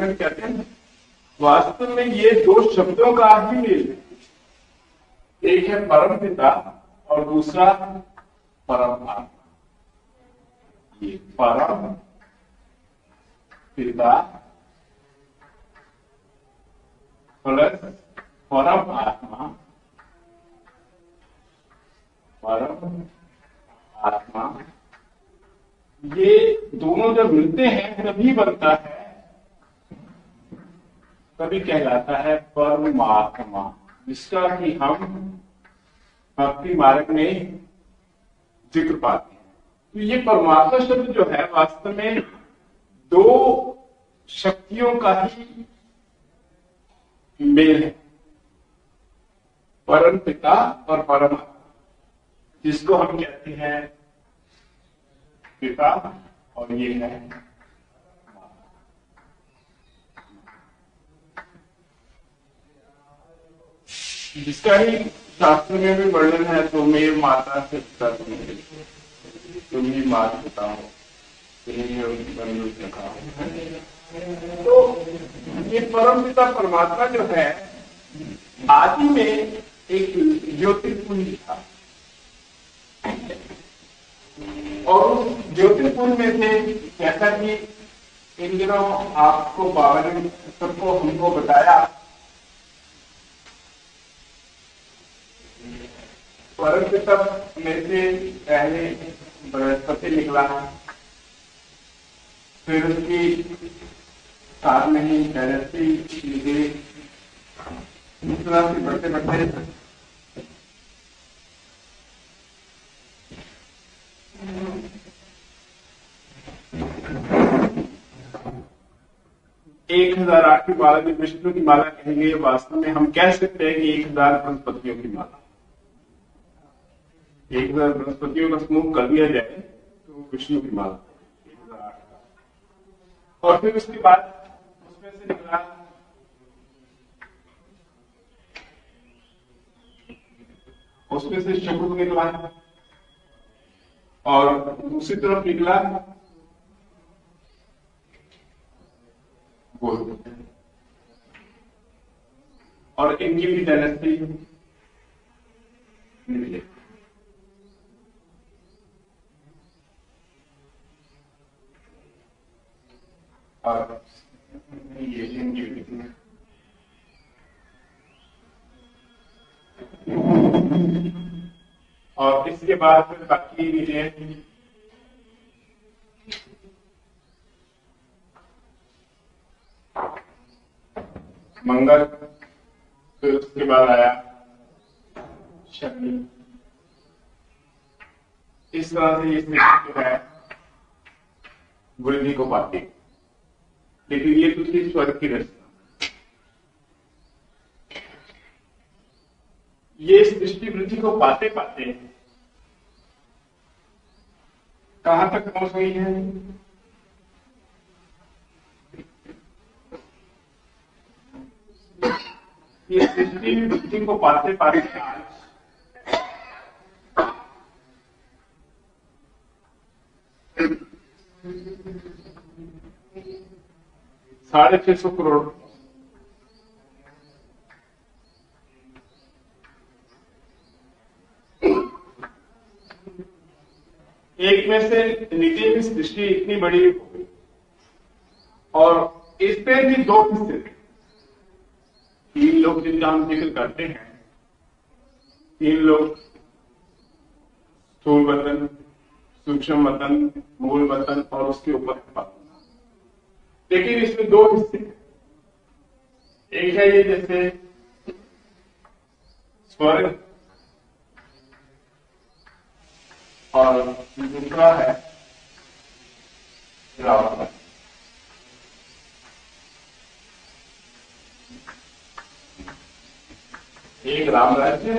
में कहते हैं वास्तव में ये दो शब्दों का ही मेल है। एक है परम पिता और दूसरा परम आत्मा। ये परम पिता प्लस परम आत्मा, परम आत्मा, ये दोनों जब मिलते हैं तभी बनता है, तभी कहलाता है परमात्मा, जिसका कि हम भक्ति मार्ग में जिक्र पाते हैं। तो ये परमात्मा शब्द जो है वास्तव में दो शक्तियों का ही मेल है, परम पिता और परम, जिसको हम कहते हैं पिता और ये है जिसका ही शास्त्र में भी वर्णन है। तो मेरे माता से पिता तुम ही माता पिता हो, लिखा हो। तो ये परम पिता परमात्मा जो है आदि में एक ज्योतिर्पुंज था और उस ज्योतिर्पुंज में से जैसा कि इन दिनों आपको बाबा ने सबको हमको बताया, परम पिता में से पहले बृहस्पति निकला, फिर उसकी साथ में ही गृहस्थी निकली, दूसरा से बढ़ते बढ़ते एक 1008 की माला जो विष्णु की माला कहेंगे, वास्तव में हम कह सकते हैं कि 1000 बृहस्पतियों की माला, 1000 बृहस्पतियों का समूह कर दिया जाए तो विष्णु की माला 1008 का। और फिर उसके बाद उसमें से निकला शुक्र निकला और दूसरी तरफ निकला बुध, और इनकी भी डायनेस्टी निकली। और ये इनकी भी और इसके बाद फिर बाकी मिले मंगल, फिर उसके बाद आया शनि। इस तरह से ये जो है वृद्धि को पाती, लेकिन ये तो थी स्वर्ग की रचना। ये सृष्टि वृद्धि को पाते पाते कहां तक पहुंच गई है? ये सृष्टि वृद्धि को पाते पाते आज 650 करोड़ एक में से नीचे की सृष्टि इतनी बड़ी हो गई और इस पे भी दो हिस्से थे। 3 लोग जिनका हम जिक्र करते हैं, 3 लोग स्थूल वतन, सूक्ष्म वतन, मूल वतन और उसके ऊपर वतन। लेकिन इसमें 2 हिस्से, एक है ये जैसे स्वर्ग और दूसरा है रावण। एक राम राज्य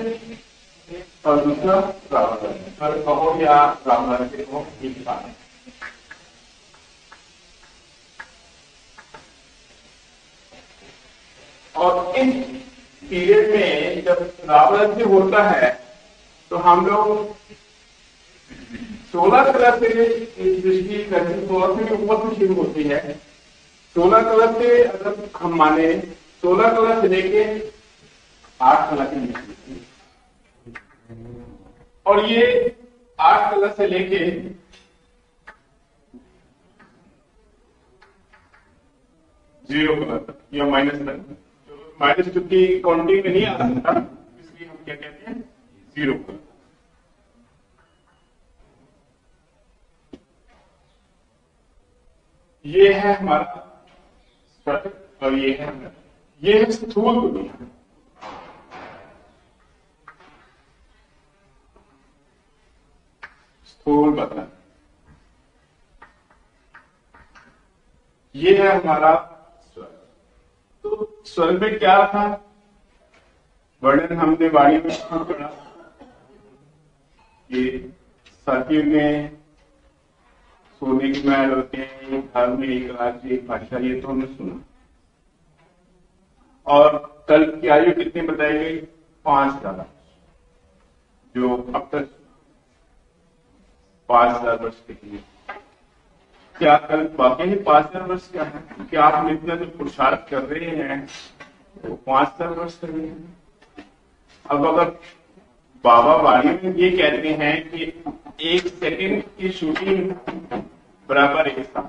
और दूसरा रावण राज्य, पर कहो या राम राज्य को एक बात। और इस पीरियड में जब रावण राज्य होता है तो हम लोग 16 तरह से इस दृष्टि 16 से ऊपर से शुरू होती है 16 कला से अगर हम माने 16 कला से लेके 8 कला के बीच, और ये 8 कला से लेके 0 कला तक या माइनस तक, माइनस चूंकि काउंटिंग में नहीं आ सकता इसलिए हम क्या कहते हैं 0 कला। ये है हमारा स्वर और ये है स्थूल दुनिया। स्थूल बदन, ये है हमारा स्वर। तो स्वर में क्या था, वर्णन हमने वाणी में पढ़ा कि सती में सोने के महल होते हैं, घर में एक राज्य एक भाषा, ये तो हमने सुना। और कल की आयु कितनी बताई गई, 5,000, जो अब तक 5,000 वर्ष के लिए। क्या कल वाकई ही 5,000 वर्ष क्या है? क्या आप इतना जो पुरुषार्थ कर रहे हैं वो 5,000 वर्ष कर रहे हैं? अब अगर बाबा वाणी में ये कहते हैं कि 1 सेकंड की शूटिंग बराबर 1 साल,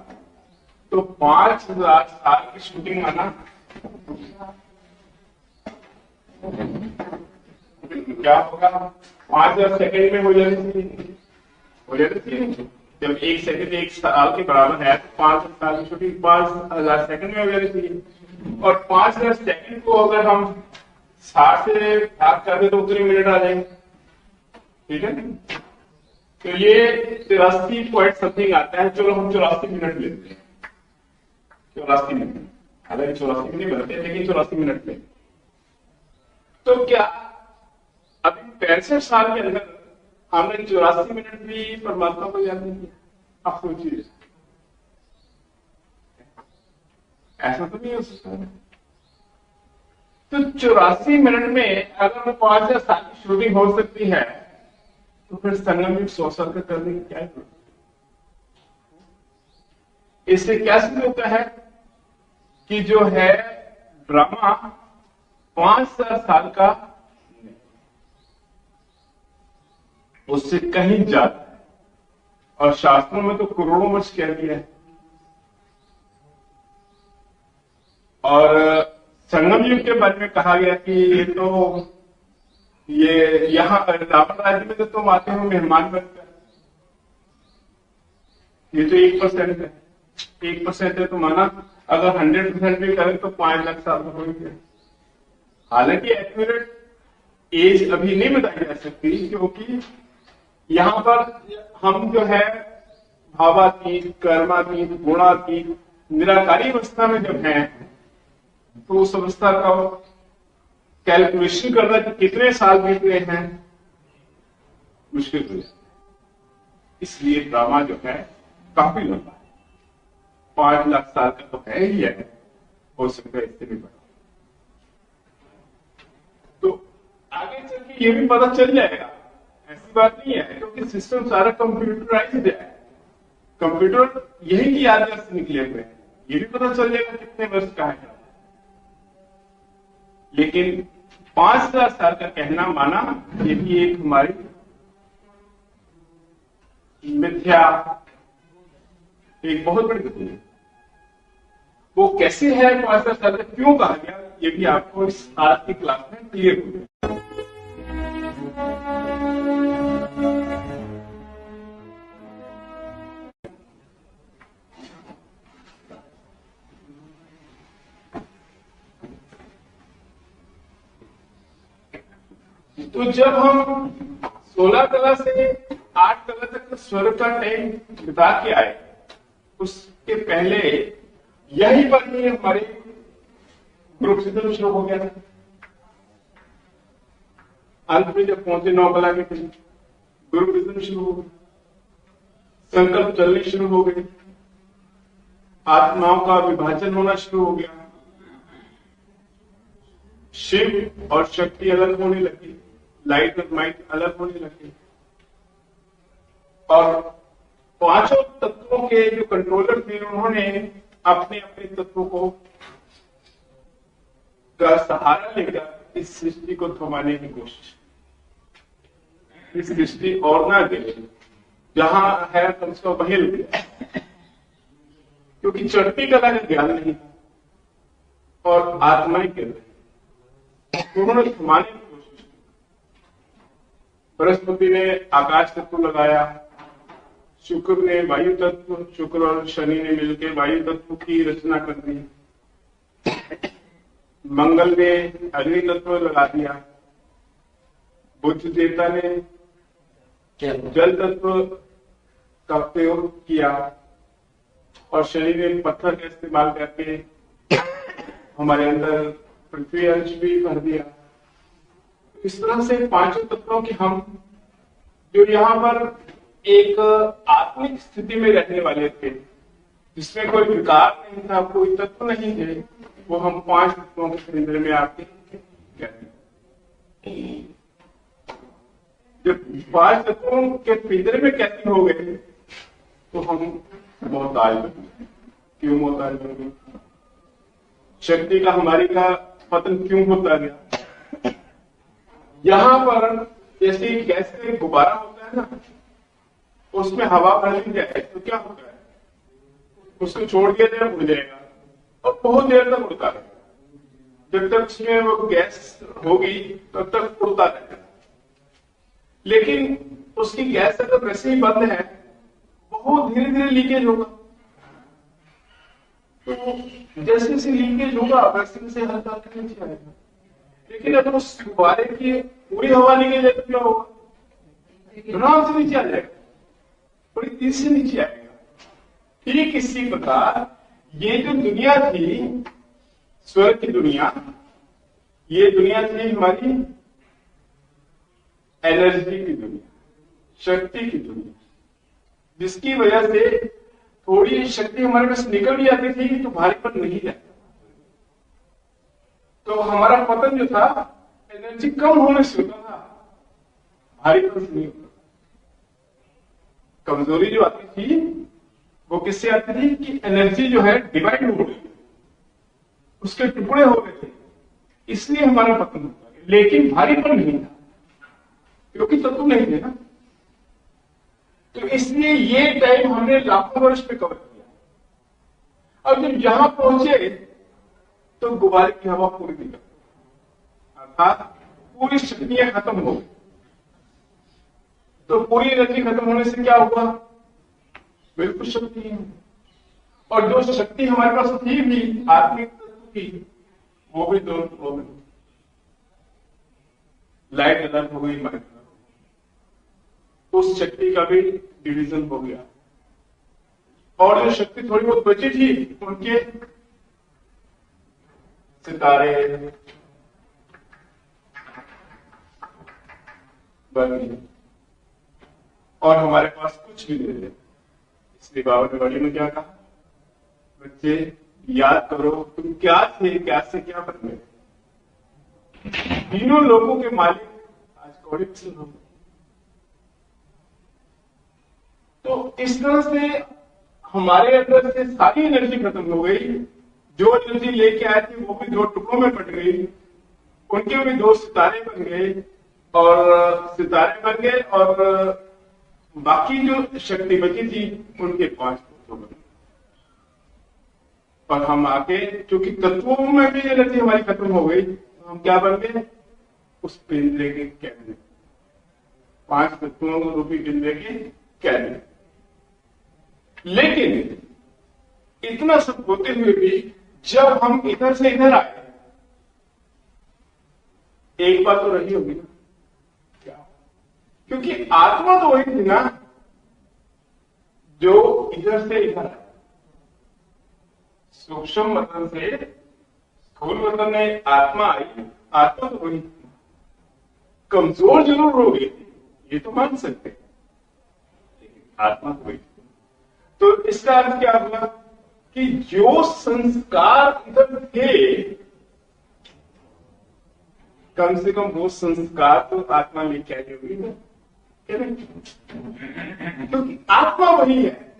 तो 5,000 साल की शूटिंग आना क्या होगा? 5,000 सेकंड में हो जानी चाहिए, हो जानी चाहिए। जब 1 सेकंड 1 साल के बराबर है तो 5,000 साल की शूटिंग 5,000 सेकंड में हो जानी चाहिए। और 5,000 सेकंड को अगर हम 60 से भाग कर दे तो उतनी मिनट आ जाएंगे, ठीक है। तो ये 83 पॉइंट समथिंग आता है। चलो हम 84 मिनट लेते हैं, 84 मिनट, हालांकि 84 नहीं बनते लेकिन 84 मिनट में। तो क्या अभी 65 साल के अंदर हमने 84 मिनट भी परमात्मा को याद नहीं किया? आप सोचिए, ऐसा तो नहीं हो सकता। तो 84 मिनट में अगर 5,000 साल की शूटिंग हो सकती है तो फिर संगम युग 100 साल का करने की क्या जरूरत? इससे क्या सिद्ध होता है कि जो है ड्रामा 5,000 साल का उससे कहीं ज्यादा है, और शास्त्रों में तो करोड़ों वर्ष कह दिया है। और संगम युग के बारे में कहा गया कि ये यहाँ रावण राज्य में तो तुम आते हो मेहमान बनकर, ये तो 1% है, 1% है। तो माना अगर 100% भी करें तो 5 लाख साल हो गए। हालांकि एक्यूरेट एज अभी नहीं बताई जा सकती, क्योंकि यहां पर हम जो है भावातीत, कर्मातीत, गुणातीत, निराकारी अवस्था में जब हैं तो उस अवस्था का कैलकुलेशन करना कि कितने साल बीत रहे हैं मुश्किल हो जाता है। इसलिए ड्रामा जो है काफी लंबा है, 5 लाख साल का तो है ही है, हो सकता है इससे भी बड़ा। तो आगे चल के ये भी पता चल जाएगा, ऐसी बात नहीं है, क्योंकि सिस्टम सारा कंप्यूटराइज्ड है। कंप्यूटर यही की आदत से निकले हुए हैं, ये भी पता चल जाएगा कितने वर्ष का है। लेकिन 5,000 साल का कहना माना, ये भी एक हमारी मिथ्या, एक बहुत बड़ी गलती है। वो कैसे है 5,000 साल का, क्यों कहा गया, ये भी आपको इस आज की क्लास में क्लियर हो गया। तो जब हम 16 कला से 8 कला तक स्वर का टाइम बिता के आए, उसके पहले यही पर ही हमारे ग्रुप सिस्टम शुरू हो गया था। अंत में जब पहुंचे 9 कला के करीब ग्रुप सिस्टम शुरू हो गया, संकल्प चलने शुरू हो गए, आत्माओं का विभाजन होना शुरू हो गया, शिव और शक्ति अलग होने लगी, लाइट और माइट अलग होने लगे, और 5 तत्वों के जो कंट्रोलर थे उन्होंने अपने अपने तत्वों को का सहारा लेकर इस सृष्टि को थमाने की कोशिश, इस सृष्टि और ना दे, जहां है तो उसको वहीं रुक जाए, क्योंकि चढ़ती कला का ज्ञान नहीं और आत्माएं के उन्होंने थमाने की कोशिश की। बृहस्पति ने आकाश तत्व लगाया, शुक्र ने वायु तत्व, शुक्र और शनि ने मिलकर वायु तत्व की रचना कर दी, मंगल ने अग्नि तत्व लगा दिया, बुध देवता ने जल तत्व का प्रयोग किया और शनि ने पत्थर का इस्तेमाल करके हमारे अंदर पृथ्वी अंश भी भर दिया। इस तरह से पांचों तत्वों के हम जो यहाँ पर एक आत्मिक स्थिति में रहने वाले थे, जिसमें कोई विकार नहीं था, कोई तत्व नहीं थे, वो हम पांच तत्वों के केंद्र में आके कहते हैं। जब पांच तत्वों के पिंजरे में कैसे हो गए तो हम मोहताज बने। क्यों मोहताज बने? शक्ति का हमारी का पतन क्यों होता गया? यहां पर जैसे गैस का गुब्बारा होता है ना, उसमें हवा भर ली जाए तो क्या होता है? उसको छोड़ दिया जाए उड़ जाएगा और बहुत देर तक उड़ता है। जब तक उसमें वो गैस होगी तब तक उड़ता रहेगा। लेकिन उसकी गैस अगर वैसे ही बंद है, बहुत धीरे धीरे लीकेज होगा। तो जैसे जैसे लीकेज होगा वैसे वैसे हल्का नीचे आएगा। लेकिन अगर उस गुब्बारे की पूरी हवा लीकेज है तो क्या होगा? आराम से नीचे आ जाएगा, बड़ी तेजी से नीचे आएगा। ठीक इसी प्रकार ये जो दुनिया थी, स्वर्ग की दुनिया, ये दुनिया थी हमारी एनर्जी की दुनिया, शक्ति की दुनिया, जिसकी वजह से थोड़ी शक्ति हमारे पास निकल भी आती थी तो भारीपन नहीं रहता। तो हमारा पतन जो था एनर्जी कम होने से होता था, भारीपन से नहीं होता। कमजोरी जो आती थी वो किससे आती थी कि एनर्जी जो है डिवाइड हो गई, उसके टुकड़े हो गए थे, इसलिए हमारा पतन होता है। लेकिन भारीपन नहीं था क्योंकि तत्व नहीं थे ना। तो इसलिए ये टाइम हमने लाखों वर्ष पे कवर किया। अब जब यहां पहुंचे तो गुब्बारे की हवा पूरी निकल, अर्थात पूरी शक्तियां खत्म हो गई। तो पूरी एनर्जी खत्म होने से क्या हुआ? बिल्कुल शक्ति नहीं। और जो शक्ति हमारे पास थी भी आत्मिक तत्व की, वो भी दोनों टुकड़ों में, लाइट अलग हो गई, माइक उस शक्ति का भी डिवीजन हो गया। और जो शक्ति थोड़ी बहुत बची थी उनके सितारे बन गए और हमारे पास कुछ भी नहीं है। इसलिए बाबा ने बड़ी में क्या कहा? बच्चे याद करो तुम क्या थे, क्या से क्या बन गए। तीनों लोगों के मालिक आज कौड़ी पसंद हो गए। तो इस तरह से हमारे अंदर से सारी एनर्जी खत्म हो गई। जो एनर्जी लेके आए थे वो भी दो टुकड़ों में बट गई, उनके भी दो सितारे बन गए और सितारे बन गए और बाकी जो शक्ति बची थी उनके 5 तत्व बने। और हम आके क्योंकि तत्वों में भी एनर्जी हमारी खत्म हो गई तो हम क्या बन गए? उस पिंजरे के कैबिनेट, 5 तत्वों रूपी पिंजरे के कैबिनेट। लेकिन इतना सब होते हुए भी जब हम इधर से इधर आए, एक बात तो रही होगी ना, क्या? क्योंकि आत्मा तो वही थी ना जो इधर से इधर आए। सूक्ष्म वतन से स्थूल वतन में आत्मा आई, आत्मा तो वही थी। कमजोर जरूर हो गई थी, ये तो मान सकते, लेकिन आत्मा तो वही थी। तो इसका अर्थ क्या हुआ कि जो संस्कार इधर थे, कम से कम वो संस्कार तो आत्मा लेके आई होगी ना, क्योंकि आत्मा वही है,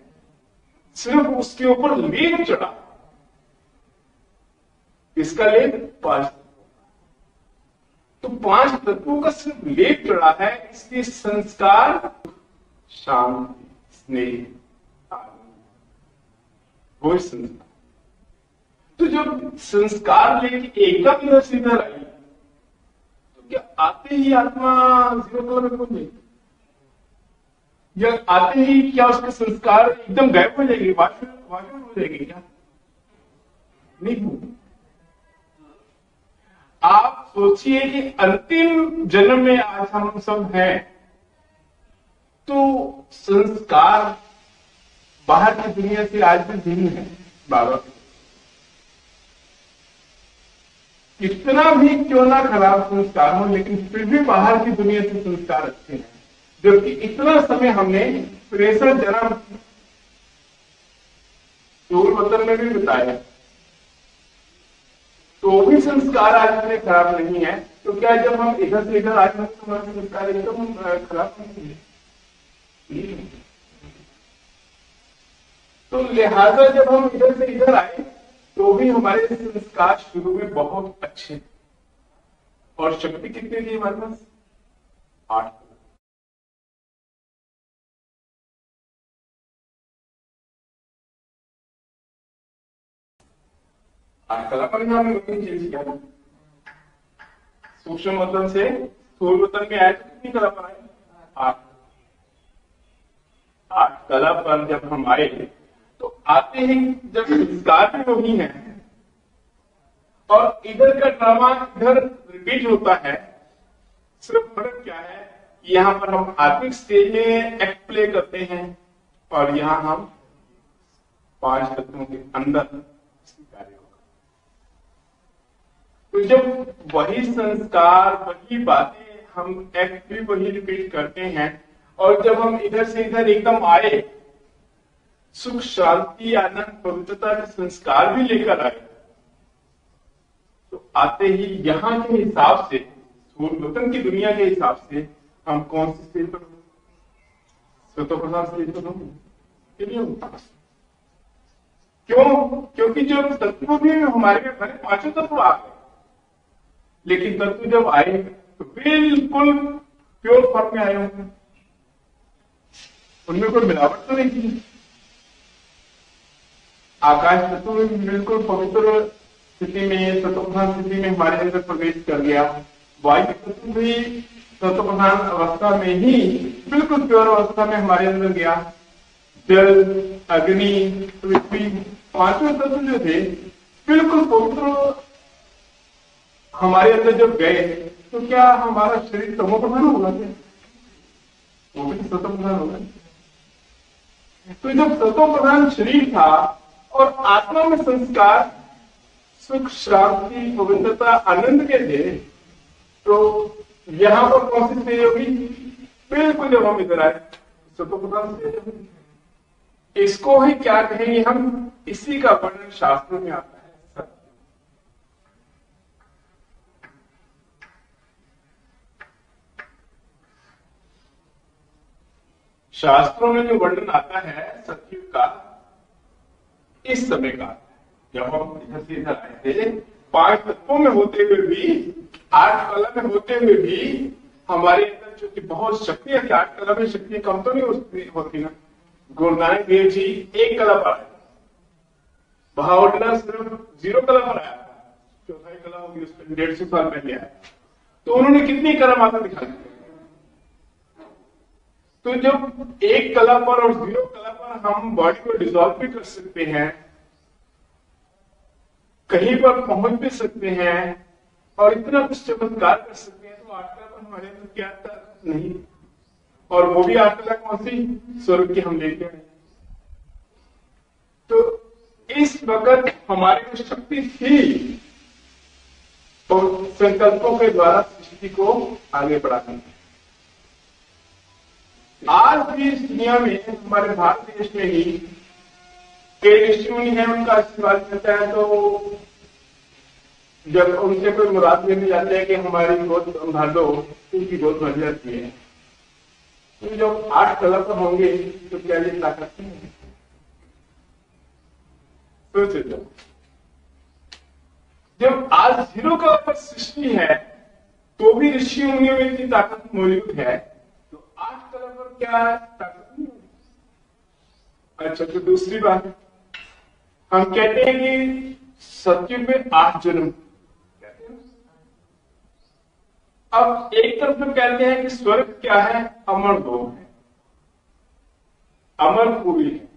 सिर्फ उसके ऊपर लेप चढ़ा। इसका लेप 5 तत्व। तो 5 तत्वों का सिर्फ लेप चढ़ा है, इसलिए संस्कार शांति, स्नेह, आनंद, वो संस्कार। तो जब संस्कार लेके एकदम इधर से इधर आई, तो क्या आते ही आत्मा 0 कलर में पहुंच जाएगी, या आते ही क्या उसके संस्कार एकदम गायब हो जाएंगे, वाष्प हो जाएंगे क्या? नहीं। आप सोचिए कि अंतिम जन्म में आज हम सब हैं, तो संस्कार बाहर की दुनिया से आज भी भिन्न है। बाबा कितना भी क्यों ना खराब संस्कार हो, लेकिन फिर भी बाहर की दुनिया से संस्कार अच्छे हैं, जबकि इतना समय हमने प्रेशर जन्म सूर्य वतन में भी बिताया, तो भी संस्कार आज इतने खराब नहीं है। तो क्या जब हम इधर से इधर आए तो हमारे संस्कार एकदम खराब नहीं है? तो लिहाजा जब हम इधर से इधर आए तो भी हमारे संस्कार शुरू में बहुत अच्छे, और शक्ति कितनी थी हमारे पास? 8। कला पर हमने चेंज किया था, सूक्ष्म वतन से स्थूल वतन में आए तो कितनी कला पर आए? 8 कला पर जब हम आए तो आते ही जब संस्कार भी वही है और इधर का ड्रामा इधर रिपीट होता है, सिर्फ फर्क क्या है, यहाँ पर हम आत्मिक स्टेज में एक्ट प्ले करते हैं और यहाँ हम 5 तत्वों के अंदर कार्य होगा। तो जब वही संस्कार, वही बातें, हम एक्ट भी वही रिपीट करते हैं, और जब हम इधर से इधर एकदम आए, सुख, शांति, आनंद, पवित्रता के संस्कार भी लेकर आए, तो आते ही यहाँ के हिसाब से, वतन की दुनिया के हिसाब से हम कौन सी स्टेज पर, स्वतः स्टेज पर होंगे? क्यों? क्योंकि जो तत्व भी हमारे में भरे, 5 तत्व आ गए, लेकिन तत्व जब आए तो बिल्कुल प्योर फॉर्म में आए होंगे, उनमें कोई मिलावट तो नहीं थी। आकाश तत्व में बिल्कुल पवित्र स्थिति में, तत्वप्रधान स्थिति में हमारे अंदर प्रवेश कर गया। वायु तत्व भी तत्वप्रधान अवस्था में ही बिल्कुल प्योर अवस्था में हमारे अंदर गया। जल, अग्नि, पृथ्वी, 5 तत्व जो थे बिल्कुल पवित्र हमारे अंदर जब गए, तो क्या हमारा शरीर तमोप्रधान होगा क्या? वो भी सतोप्रधान होगा। तो जब सतोप्रधान शरीर था और आत्मा में संस्कार सुख, शांति, पवित्रता, आनंद के थे, तो यहां पर कौन सी स्टेज होगी? बिल्कुल जब हम इधर आए सतोप्रधान स्टेज होगी। इसको ही क्या कहेंगे हम? इसी का वर्णन शास्त्रों में आता है, सत्य। शास्त्रों में जो वर्णन आता है सत्युग का, इस समय का, जब हम इधर से इधर आए थे, 5 तत्वों में होते हुए भी, 8 कला में होते हुए भी हमारे अंदर जो कि बहुत शक्तियां थी, 8 कला में शक्तियां कम तो नहीं होती ना। गुरु नानक देव जी 1 कला पर आए, बहावलदार सिर्फ 0 कला पर आया, चौथाई कला होगी उसमें 150 साल पहले आया, तो उन्होंने कितनी करामात दिखा दी। तो जब 1 कला पर और 0 कला पर हम बॉडी को डिसॉल्व भी कर सकते हैं, कहीं पर पहुंच भी सकते हैं और इतना कुछ चमत्कार कर सकते हैं, तो 8 कला पर हमारे अंदर क्या था? नहीं। और वो भी 8 कला कौन सी? स्वर्ग की हम लेके आए। तो इस वक्त हमारी जो शक्ति थी और संकल्पों के द्वारा सृष्टि को आगे बढ़ाने की, आज भी इस दुनिया में, हमारे भारत देश में ही कई ऋषि मुनि हैं, उनका आशीर्वाद मिलता है, तो जब उनसे कोई मुराद लेने जाते हैं कि हमारी गोद भर दो, उनकी गोद भर जाती है। तो जब 8 कला पर होंगे तो क्या ये ताकत नहीं है? सोच लो। जब आज 0 के ऊपर सृष्टि है तो भी ऋषि मुनियों में इतनी ताकत मौजूद है, तो 8 कला पर क्या ताकत नहीं होगी। अच्छा, तो दूसरी बात, हम कहते हैं कि सतयुग में 8 जन्म कहते हैं। अब एक तरफ में कहते हैं कि स्वर्ग क्या है, अमर लोक है, अमरपुरी है।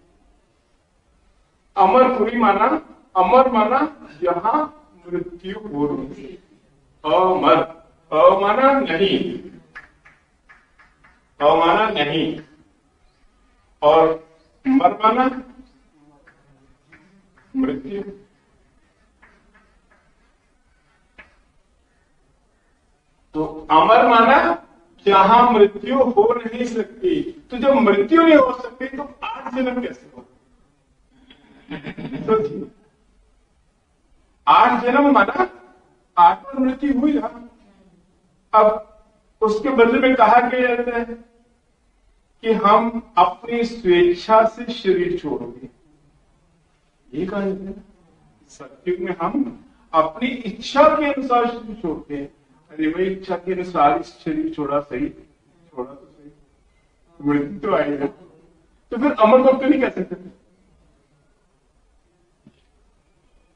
अमरपुरी माना, अमर माना जहां मृत्यु हो रही, अमर, अमाना नहीं, अमाना नहीं, और मर माना मृत्यु। तो अमर माना जहां मृत्यु हो नहीं सकती, तो जब मृत्यु नहीं हो सकती तो 8 जन्म कैसे हो? सोचिए, 8 जन्म माना 8 बार मृत्यु हुई ना। अब उसके बदले में कहा गया जाता है कि हम अपनी स्वेच्छा से शरीर छोड़ोगे, ये कहा जाता है। सतयुग में हम अपनी इच्छा के अनुसार शरीर छोड़ते हैं। अरे भाई, इच्छा के अनुसार इस शरीर छोड़ा, सही छोड़ा तो सही, मृत्यु तो आएगा, तो फिर अमर लोग तो नहीं कह सकते।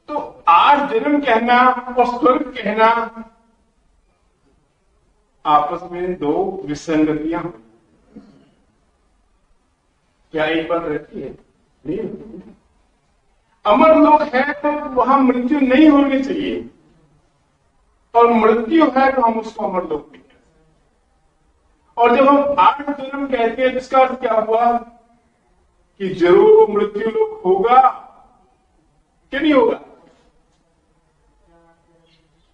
तो 8 जन्म कहना और स्वर्ग कहना आपस में 2 विसंगतियां, क्या एक बात रहती है? नहीं। अमर लोग है तो वहां मृत्यु नहीं होनी चाहिए, और मृत्यु है तो हम उसको अमर लोग नहीं कहते। और जब हम 8 जन्म कहते हैं, जिसका अर्थ क्या हुआ कि जरूर मृत्यु लोग होगा कि नहीं होगा।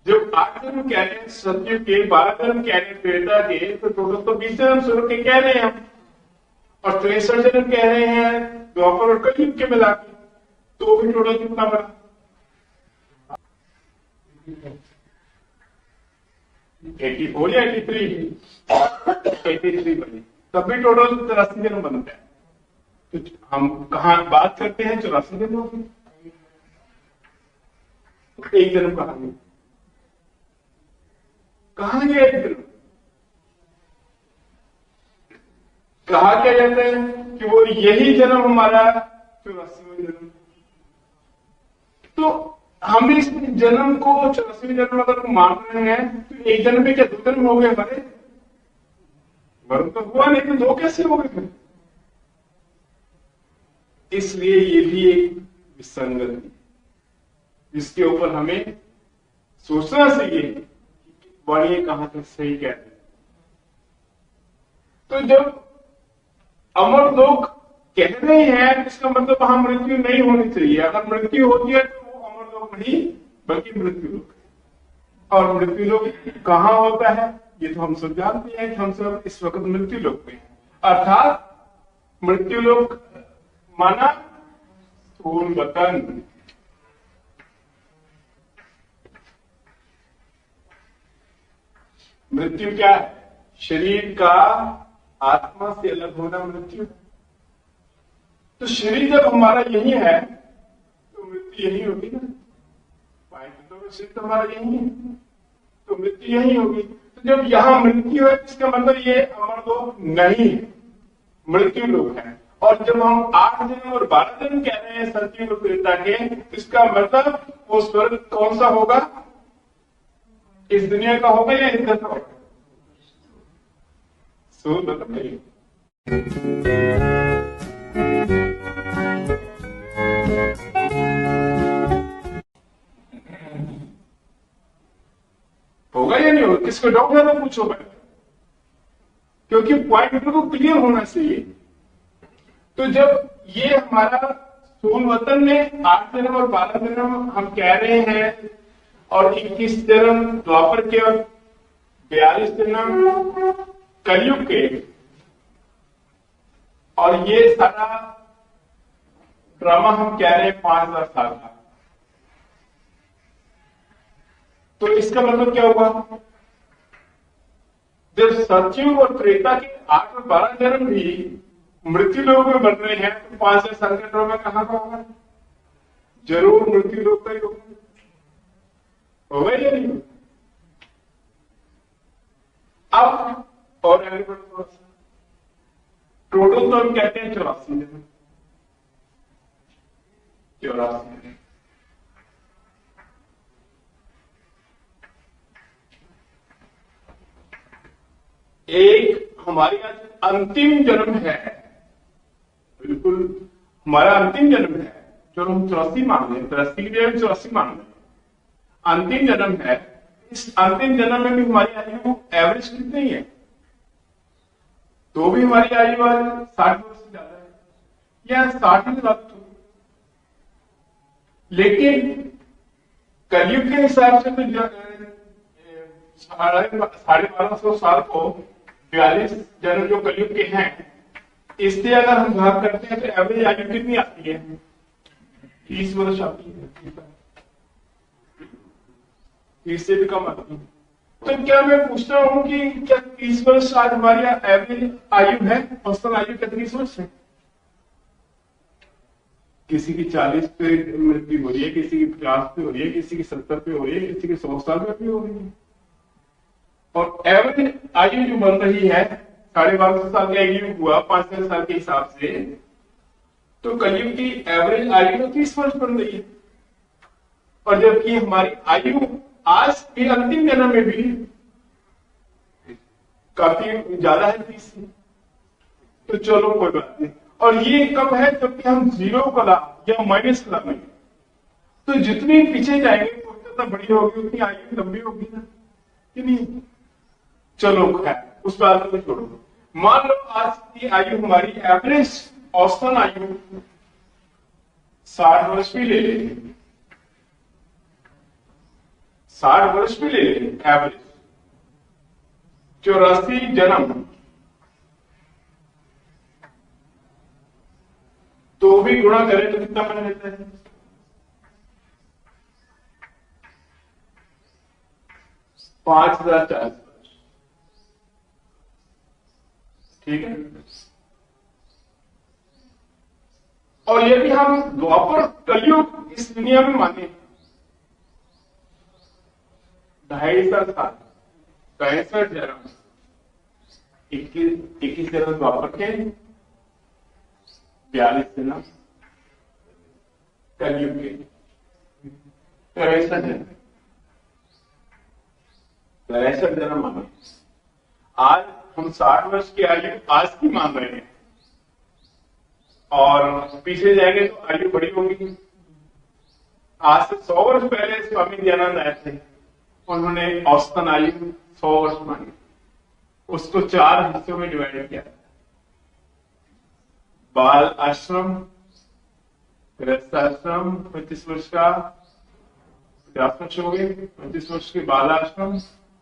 जब 8 जन्म कह रहे हैं सतयुग के, 12 जन्म कह रहे हैं त्रेता के, तो टोटल तो 20 जन्म स्वर्ग के कह रहे हैं हम, और 63 जन्म कह रहे हैं द्वापर और कलयुग के मिला के, तो भी टोटल कितना बना? 84 या 83 बने, तब भी टोटल 83 जन्म बनता है। तो हम कहा बात करते हैं 84 जन्म की, तो एक जन्म कहा गया, कहा गया एक जन्म। कहा क्या जाता है कि वो यही जन्म हमारा 84वां जन्म। तो हम इस जन्म को 84वें जन्म अगर मान रहे हैं, तो एक जन्म में क्या 2 जन्म हो गए हमारे? वरुण तो हुआ नहीं, तो 2 कैसे हो गए फिर? इसलिए ये भी एक विसंगति, जिसके ऊपर हमें सोचना चाहिए वाणी कहां तक सही कहते हैं। तो जब अमर लोग कह रहे हैं, इसका मतलब वहां मृत्यु नहीं होनी चाहिए। अगर मृत्यु होती है तो वो अमर लोग नहीं बल्कि मृत्यु लोग है। और मृत्यु लोग कहां होता है, ये तो हम सब जानते हैं कि हम सब इस वक्त मृत्यु लोग में हैं। अर्थात मृत्यु लोग माना स्थूल वतन। मृत्यु क्या है? शरीर का आत्मा से अलग होना मृत्यु। तो शरीर जब हमारा यही है तो मृत्यु यही होगी ना। तो शरीर तो हमारा यही है, तो मृत्यु यही होगी। तो जब यहां मृत्यु है, इसका मतलब ये अमर लोग नहीं है, मृत्यु लोग हैं। और जब हम 8 जन्म और 12 जन्म कह रहे हैं सतयुग और त्रेता के, इसका मतलब वो स्वर्ग कौन सा होगा? इस दुनिया का होगा या इधर का होगा? मतलब नहीं होगा या नहीं होगा? किसको डाउट है तो पूछो भाई, क्योंकि पॉइंट को क्लियर होना चाहिए। तो जब ये हमारा स्थूल वतन में 8 जन्म और 12 जन्म हम कह रहे हैं, और 21 जन्म द्वापर के और 42 जन्म कलयुग के, और ये सारा ड्रामा हम कह रहे हैं 5000 साल का, तो इसका मतलब क्या हुआ? जब सतयुग और त्रेता के 8 और 12 जन्म भी मृत्यु लोक में बन रहे हैं, तो 5000 साल का ड्रामा कहां का होगा? जरूर मृत्यु लोक का ही होगा। या नहीं होगा? अब और आगे बढ़ो थोड़ा सा, टोटल तो हम कहते हैं 84 जन्म, 84। एक हमारी आज अंतिम जन्म है, बिल्कुल हमारा अंतिम जन्म है, जो हम 84 मान रहे हैं, 83 की जगह 84 मान रहे हैं, अंतिम जन्म है। इस अंतिम जन्म में भी हमारी आयु एवरेज कितनी है? तो भी हमारी आयु आज 60 वर्ष से ज्यादा है, या 60 ही बात होगी। लेकिन कलयुग के हिसाब से तो 1250 साल को 42 जन्म जो कलयुग के हैं, इससे अगर हम भाग करते हैं तो एवरेज आयु कितनी आती है? 30 वर्ष आती है, 30 से भी कम आती है। तो क्या मैं पूछता हूं कि क्या 30 वर्ष आज हमारी एवरेज आयु है? औसतन आयु क्या 30 वर्ष है? किसी की 40 पे मृत्यु हो रही है, किसी की 50 पे हो रही है, किसी की 70 पे हो रही है, किसी की 100 साल पे भी हो रही है। और एवरेज आयु जो बन रही है 1250 साल का आयु हुआ 5,000 साल के हिसाब से, तो कलयुग की एवरेज आयु 30 वर्ष बन रही है। और जबकि हमारी आयु आज के अंतिम जन्म में भी काफी ज्यादा है 30 से, तो चलो कोई बात नहीं। और ये कब है? जबकि हम जीरो का लाभ या माइनस का लाभ, तो जितनी पीछे जाएंगे तो बड़ी होगी, उतनी आयु लंबी होगी ना, कि नहीं? चलो खैर उस बात को छोड़ो। मान लो आज की आयु हमारी एवरेज औसतन आयु 60 वर्ष भी ले लेंगे, 60 वर्ष भी ले लेंगे एवरेज, 84 जन्म, तो भी गुणा करें तो कितना बन जाता है? 5040 वर्ष। ठीक है। और यदि हम द्वापर कलयुग इस दुनिया में माने 250 साल, 65 जन्म, 21 जन्म द्वापर के, 42 जन्म कलयुग के, 63 जन्म माने। आज हम 60 वर्ष की आयु आज की मान रहे हैं, और पीछे जाएंगे तो आयु बड़ी होगी। आज से 100 वर्ष पहले स्वामी दयानंद आए थे, उन्होंने औसतन आयु 100 वर्ष मानी, उसको 4 हिस्सों में डिवाइड किया। बाल आश्रम, गृहस्थ आश्रम 25 वर्ष का, 50 वर्ष हो गए, 25 वर्ष के बाल आश्रम,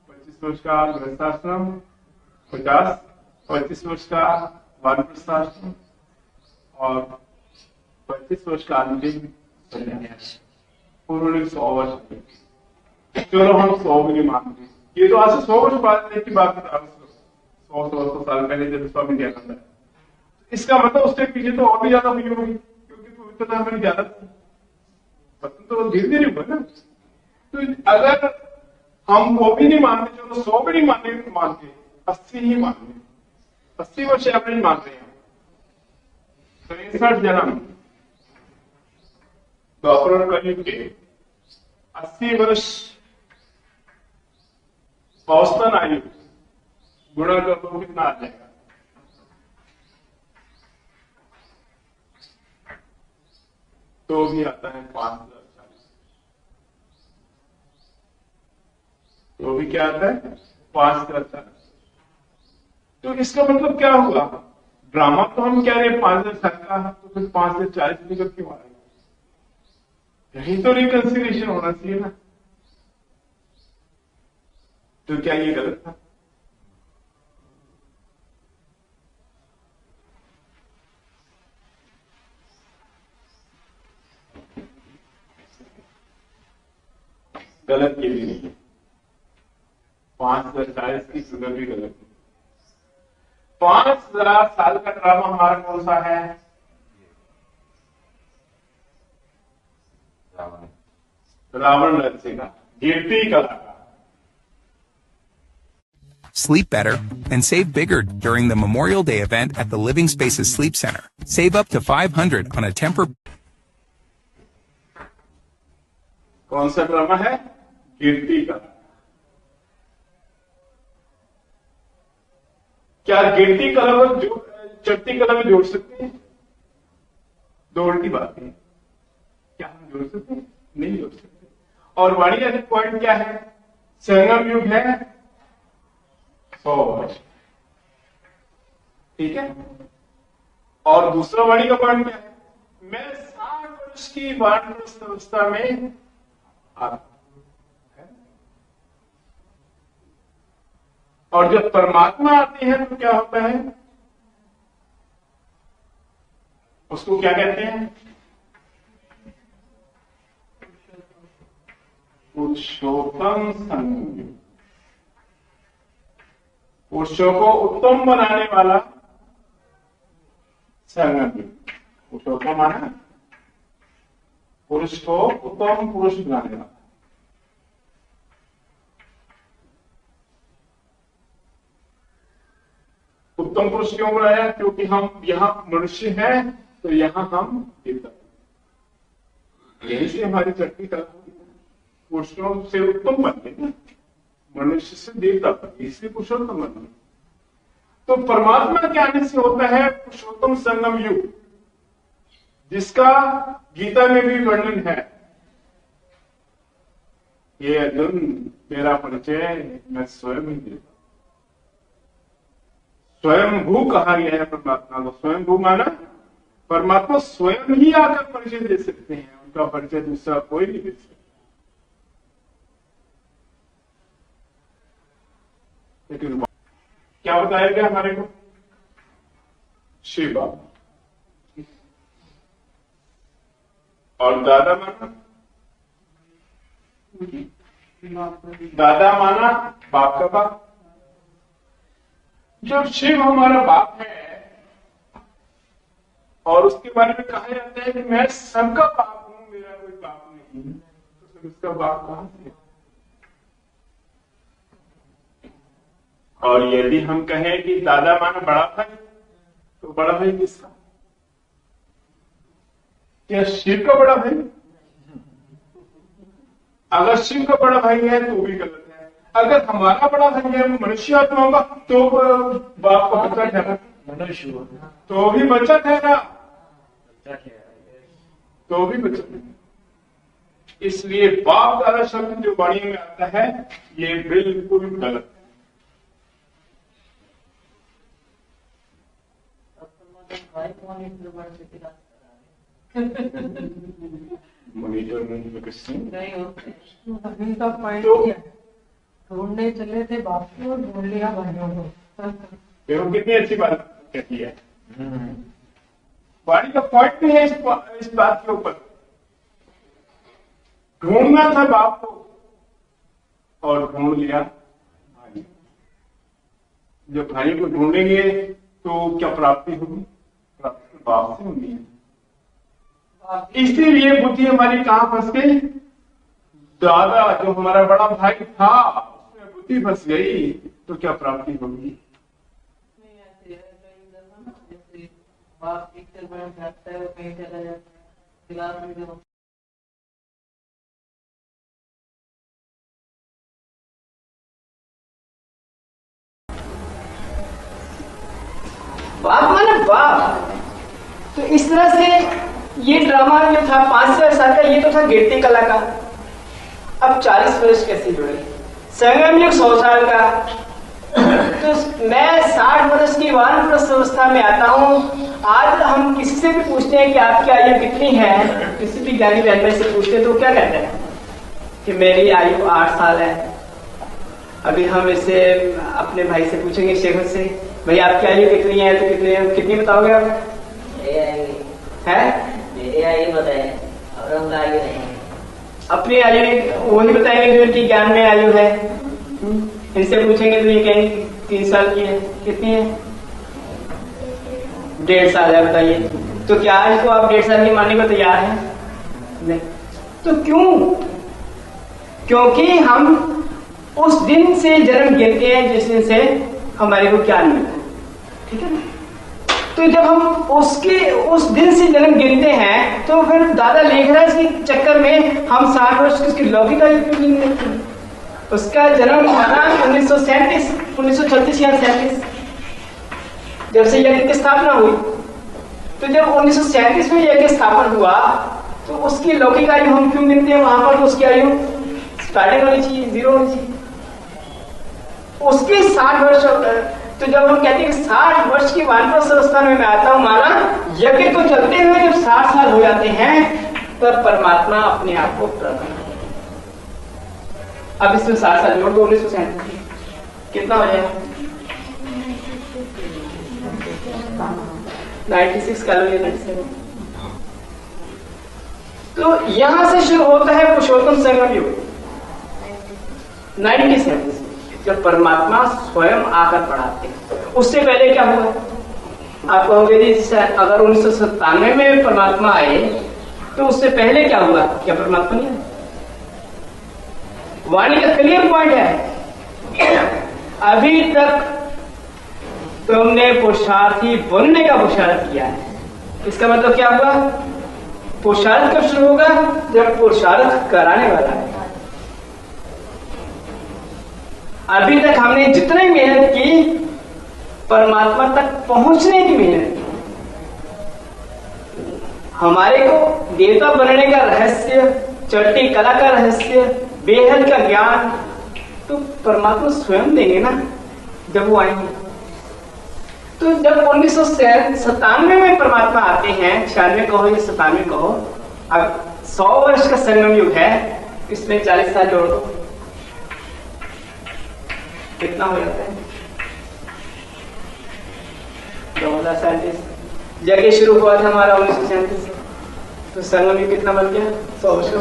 25 वर्ष का गृहस्थ आश्रम, 25 वर्ष का वानप्रस्थ आश्रम, और 25 वर्ष का अंतिम सन्यास। उन्होंने 100 वर्ष। चलो हम 100 भी नहीं मानते, ये तो आज से 100 वर्ष बाद की बात बता रहा हूं, 100 साल पहले जब स्वामी दयानंद आए। इसका मतलब उसके पीछे तो और भी ज्यादा हुई होगी, क्योंकि पवित्रता हमारी ज्यादा थी, तो धीरे धीरे हुआ ना। तो अगर हम वो भी नहीं मानते, चलो 100 भी नहीं मानते, 80 ही मानते, 80 वर्ष एवरेज मान रहे हैं। 63 जन्म द्वापर कलयुग के, 80 वर्ष औसतन आयु, गुणा कर तो कितना आ जाएगा? तो भी आता है 5040। तो भी क्या आता है? 5040। तो इसका मतलब क्या हुआ? ड्रामा तो हम कह रहे हैं 5000 साल का, तो फिर 5040 निकल क्यों आ रही? यही तो रिकंसिलिएशन होना चाहिए ना। तो क्या ये गलत था? गलत ये भी नहीं है, 5040 की फिगर भी गलत है। 5000 साल का ड्रामा हमारा कौन सा है? रावण राज्य का। गिरती कला। Sleep better and save bigger during the Memorial Day event at the Living Spaces Sleep Center. Save up to $500 on a Tempur. कौन सा ड्रामा है? गिरती कला। क्या गिरती कला को चढ़ती कला में जोड़ सकते हैं? दो उल्टी बात है। क्या हम जोड़ सकते हैं? नहीं जोड़ सकते। और वाणी का पॉइंट क्या है? संगम युग है 100 वर्ष, ठीक है। और दूसरा वाणी का पॉइंट क्या है? मैं 60 वर्ष की वानप्रस्थ अवस्था में आता हूं। और जब परमात्मा आते हैं तो क्या होता है? उसको क्या कहते हैं? पुरुषोत्तम संगम युग। पुरुषों को उत्तम बनाने वाला संगम युग। पुरुषोत्तम माना पुरुष को उत्तम पुरुष बनाने वाला। उत्तम पुरुष क्यों बनाया? क्योंकि हम यहाँ मनुष्य हैं तो यहाँ हम देवता, यही से हमारी चटनी का पुरुषों से उत्तम बनते हैं, मनुष्य से देवता बनते, इसलिए पुरुषोत्तम बनते। तो परमात्मा के आने से होता है पुरुषोत्तम संगम युग, जिसका गीता में भी वर्णन है। ये अर्जुन मेरा परिचय मैं स्वयं ही देता। स्वयंभू कहा गया है परमात्मा को। स्वयंभू माना परमात्मा स्वयं ही आकर परिचय दे सकते हैं, उनका परिचय दूसरा कोई नहीं दे सकता। लेकिन क्या बताया गया हमारे को? शिव बाबा। और दादा माना? दादा माना बाप का बाप। जब शिव हमारा बाप है और उसके बारे में कहा जाता है कि मैं सबका बाप हूं, मेरा कोई बाप नहीं, तो फिर उसका बाप कहां से? और यदि हम कहें कि दादा माना बड़ा भाई, तो बड़ा भाई किसका? क्या शिव का बड़ा भाई? अगर शिव का बड़ा भाई है तो भी गलत है। अगर हमारा बड़ा भाई है वो मनुष्य आत्मा होगा तो बाप का बच्चा ठहरा, मनुष्य तो भी बच्चा ठहरा, तो भी बच्चा। इसलिए बाप दादा शब्द जो वाणी में आता है ये बिल्कुल गलत है। मॉनिटर में कुछ नहीं उनका पॉइंट ढूंढने चले थे बाप को, ढूंढ लिया भाइयों को। देखो कितनी अच्छी बात कहती है। वाणी का पॉइंट भी है इस बात के ऊपर। ढूंढना था बाप को और ढूंढ लिया भाई। जब भाई को ढूंढेंगे तो क्या प्राप्ति होगी? प्राप्ति बाप से होगी है। इसीलिए बुद्धि हमारी कहां फंस गई? दादा जो हमारा बड़ा भाई था उसमें बुद्धि फंस गई, तो क्या प्राप्ति होगी? बाप पिक्चर बन जाता है, वो कहीं चला जाता है। बाप माना बाप। तो इस तरह से ये ड्रामा जो था 500 साल का, ये तो था गिरती कला का। अब 40 वर्ष कैसे जुड़े? संगम युग 100 साल का। तो मैं 60 वर्ष की वानप्रस्थ अवस्था में आता हूँ। आज हम किसी से भी पूछते हैं कि आपकी आयु कितनी है, किसी भी ज्ञानी व्यक्ति से पूछते हैं तो क्या कहते हैं कि मेरी आयु 8 साल है। अभी हम इसे अपने भाई से पूछेंगे, शेखर से, भाई आपकी आयु कितनी है? तो कितनी बताओगे आप? है मेरी आयु बताए और उनका आयु नहीं। अपनी आयु वही बताएंगे जो इनकी ज्ञान में आयु है। इनसे पूछेंगे तो ये कहेंगे 3 साल की है। कितनी है? 1.5 साल है। बताइए तो क्या इसको आप 1.5 साल की मानने को तैयार हैं? नहीं। तो क्यों क्योंकि हम उस दिन से जन्म गिनते हैं जिस दिन से हमारे को ज्ञान मिलता है, ठीक है ना। तो जब हम उस दिन से जन्म गिनते हैं तो फिर दादा लिख रहा है इसके चक्कर में हम 60 वर्ष की उसकी लौकिक आयु क्यों नहीं लेते। उसका जन्म हुआ था 1936 या 37 जब से यज्ञ की स्थापना हुई। तो जब 1937 में यज्ञ स्थापना हुआ तो उसकी लौकिक आयु हम क्यों गिनते हैं। वहां पर उसकी आयु स्टार्टिंग होनी चाहिए, 0 होनी चाहिए। उसके 60 वर्ष। तो जब हम कहते हैं 60 वर्ष की वानप्रस्थ अवस्था में मैं आता हूं, माना यज्ञ को चलते हुए जब 60 साल हो जाते हैं तब परमात्मा अपने आप को प्रकट। अब इसमें 60 साल जोड़ दो, 1937 कितना हो जाएगा 96 कैलोरी 97। तो यहां से शुरू होता है पुरुषोत्तम संगम युग 97 जब परमात्मा स्वयं आकर पढ़ाते हैं। उससे पहले क्या हुआ आप कहोगे जी, अगर 1997 में परमात्मा आए तो उससे पहले क्या हुआ, क्या परमात्मा नहीं आए। वाणी का क्लियर पॉइंट है, अभी तक तुमने पुरुषार्थी बनने का पुरुषार्थ किया है। इसका मतलब क्या हुआ, पुरुषार्थ कब शुरू होगा, जब पुरुषार्थ कराने वाला है। अभी तक हमने जितनी मेहनत की परमात्मा तक पहुंचने की मेहनत की। हमारे को देवता बनने का रहस्य, चट्टी कला का रहस्य, बेहद का ज्ञान तो परमात्मा स्वयं देंगे ना जब वो आएंगे। तो जब 1997 में परमात्मा आते हैं, 96 कहो या 97 कहो, अब 100 वर्ष का संगम युग है, इसमें 40 साल जोड़ दो, कितना हो जाता है 2037। जगह शुरू हुआ था हमारा 1937, तो संगम युग कितना बन गया 100 वर्ष का।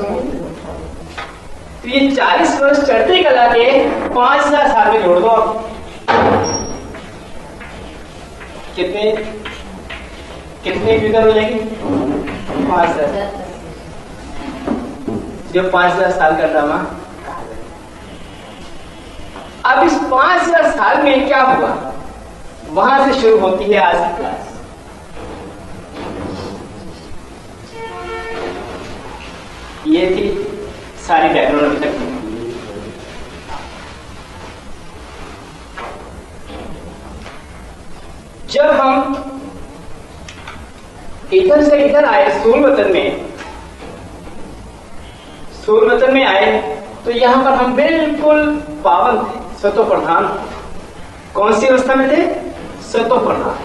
तो ये 40 वर्ष चढ़ती कला के 5000 साल में जोड़ दो, कितने फिगर हो जाएगी 5000। जो 5000 साल का ड्रामा। अब इस 5000 साल में क्या हुआ, वहां से शुरू होती है आज की क्लास। ये थी सारी बैकग्राउंड अभी तक। जब हम इधर से इधर आए सूर्यवतन में आए तो यहां पर हम बिल्कुल पावन थे, सतो प्रधान। कौन सी अवस्था में थे, सतो प्रधान,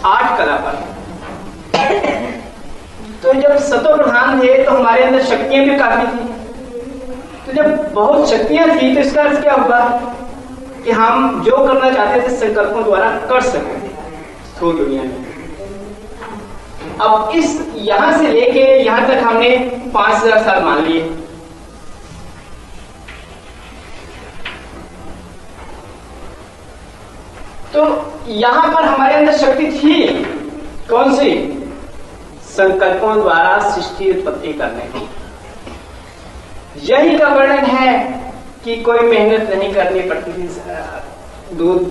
8 कला पर। तो जब सतो प्रधान थे तो हमारे अंदर शक्तियां भी काफी थी। तो जब बहुत शक्तियां थी तो इसका अर्थ क्या हुआ कि हम जो करना चाहते थे संकल्पों द्वारा कर सकते थे स्थूल दुनिया में। अब इस यहां से लेके यहां तक हमने 5000 साल मान लिए। तो यहां पर हमारे अंदर शक्ति थी, कौन सी, संकल्पों द्वारा सृष्टि उत्पत्ति करने की। यही का वर्णन है कि कोई मेहनत नहीं करनी पड़ती थी, दूध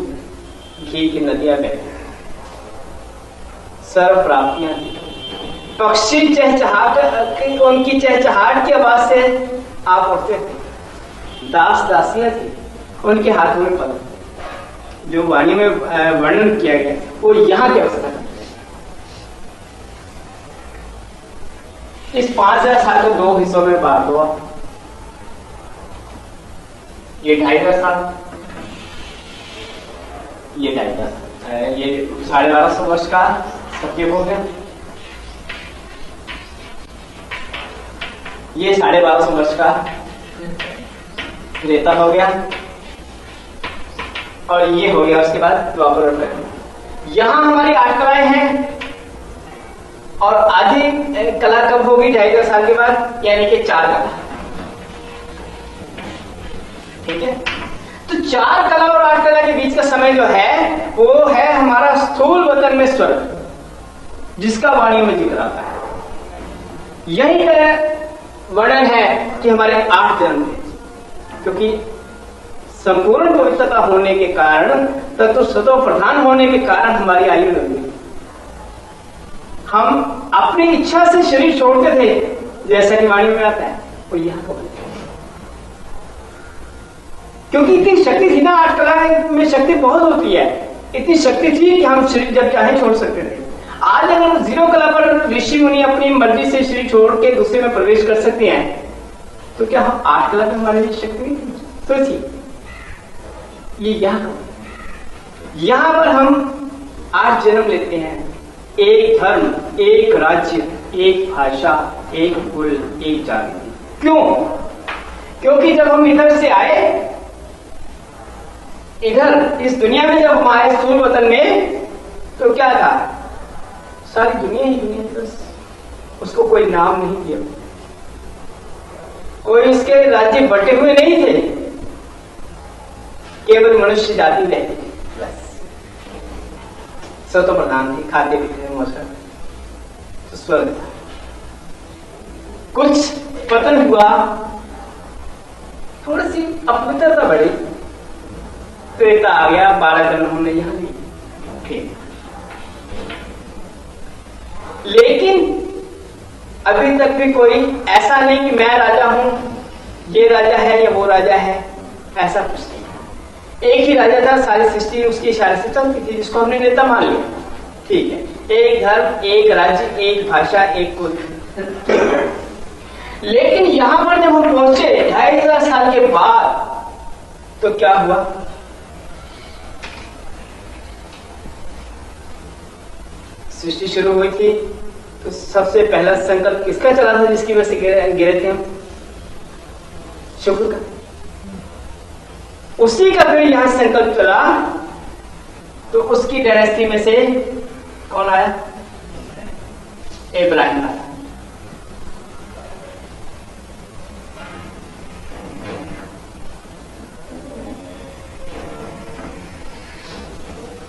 घी की नदियां में सर्व प्राप्तियां थी। पक्षी चहचहाट, उनकी चहचहाट की आवाज से आप उठते थे। दास दासियां थी, उनके हाथों में पकड़। जो वाणी में वर्णन किया गया वो यहां की अवस्था है। इस 5000 साल को 2 हिस्सों में बांट दो। ये 2.5 साल, ये 2.5, ये 1250 वर्ष का सत्युग हो गया। ये 1250 वर्ष का रेता हो गया, और ये हो गया उसके बाद द्वापर युग। यहां हमारी 8 कलाएं हैं, और आधी कला कब होगी 2.5 साल के बाद, यानी कि 4 कला। ठीक है, तो 4 कला और 8 कला के बीच का समय जो है वो है हमारा स्थूल वतन में स्वर्ग, जिसका वाणी में जिक्र आता है। यही वर्णन है कि हमारे 8 जन्म थे। क्योंकि संपूर्ण पवित्रता होने के कारण, तत्व स्वतः प्रधान होने के कारण हमारी आयु लंबी। हम अपनी इच्छा से शरीर छोड़ते थे, जैसा कि वाणी में आता है, वो यहाँ को क्योंकि इतनी शक्ति थी ना, आठ कला में शक्ति बहुत होती है, इतनी शक्ति थी कि हम शरीर जब चाहे छोड़ सकते थे। आज अगर 0 कला पर ऋषि मुनि अपनी मर्जी से शरीर छोड़ के दूसरे में प्रवेश कर सकते हैं, तो क्या हम 8 कला में हमारे लिए शक्ति नहीं थी? ये यहां पर हम आज जन्म लेते हैं। एक धर्म, एक राज्य, एक भाषा, एक कुल, एक जाति। क्यों? क्योंकि जब हम इधर से आए, इधर इस दुनिया में जब हम आए स्थूल वतन में, तो क्या था? सारी दुनिया ही दुनिया, बस उसको कोई नाम नहीं दिया, कोई इसके राज्य बटे हुए नहीं थे, केवल मनुष्य जाति रहती थी, बस सब तो प्रधान थी, खाद्य भी थे, मौसम तो स्वर्ग था। कुछ पतन हुआ, थोड़ी सी अपवित्रता बढ़ी, त्रेता आ गया, 12 जन्म हमने यहां ली, ठीक। लेकिन अभी तक भी कोई ऐसा नहीं कि मैं राजा हूं, ये राजा है या वो राजा है, ऐसा कुछ नहीं। एक ही राजा था, सारी सृष्टि उसके इशारे से चलती थी, जिसको हमने नेता मान लिया, ठीक है। एक धर्म, एक राज्य, एक भाषा, एक कुल। लेकिन यहां पर जब हम पहुंचे 2500 साल के बाद, तो क्या हुआ? सृष्टि शुरू हुई थी, तो सबसे पहला संकल्प किसका चला था, जिसकी वजह से गिरे थे हम? शुक्र का। उसी का फिर यहां संकल्प चला, तो उसकी डायनेस्टी में से कौन आया? इब्राहिम आया।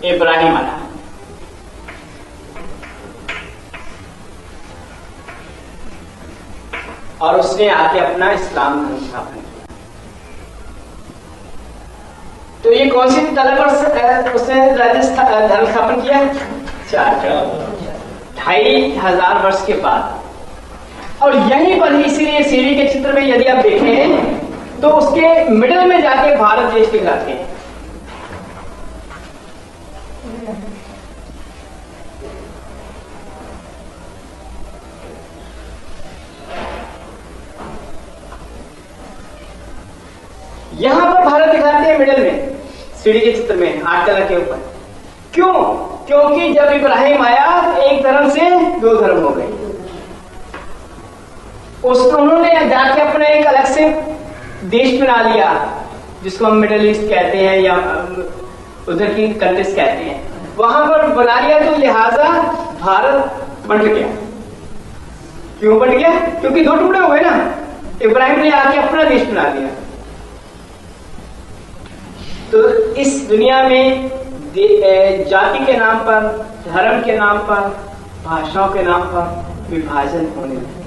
इब्राहिम आया। और उसने आके अपना इस्लाम धर्म स्थापन किया। तो ये कौन सी कला पर उसने धर्म स्थापन किया? 2500 वर्ष के बाद। और यहीं पर ही, इसीलिए सीढ़ी के चित्र में यदि आप देखें तो उसके मिडिल में जाके भारत देश दिखलाते हैं। यहां पर भारत दिखाते हैं मिडिल में, सीढ़ी के चित्र में, 8 कला के ऊपर। क्यों? क्योंकि जब इब्राहिम आया, एक धर्म से 2 धर्म हो गए। उसको उन्होंने जाके अपना एक अलग से देश बना लिया, जिसको हम मिडिल ईस्ट कहते हैं या उधर की कंट्रीज कहते हैं। वहां पर बना लिया, तो लिहाजा भारत बंट गया। क्यों बंट गया? क्योंकि 2 टुकड़े हुए ना। इब्राहिम ने आके अपना देश बना लिया। तो इस दुनिया में जाति के नाम पर, धर्म के नाम पर, भाषाओं के नाम पर विभाजन होने लगे।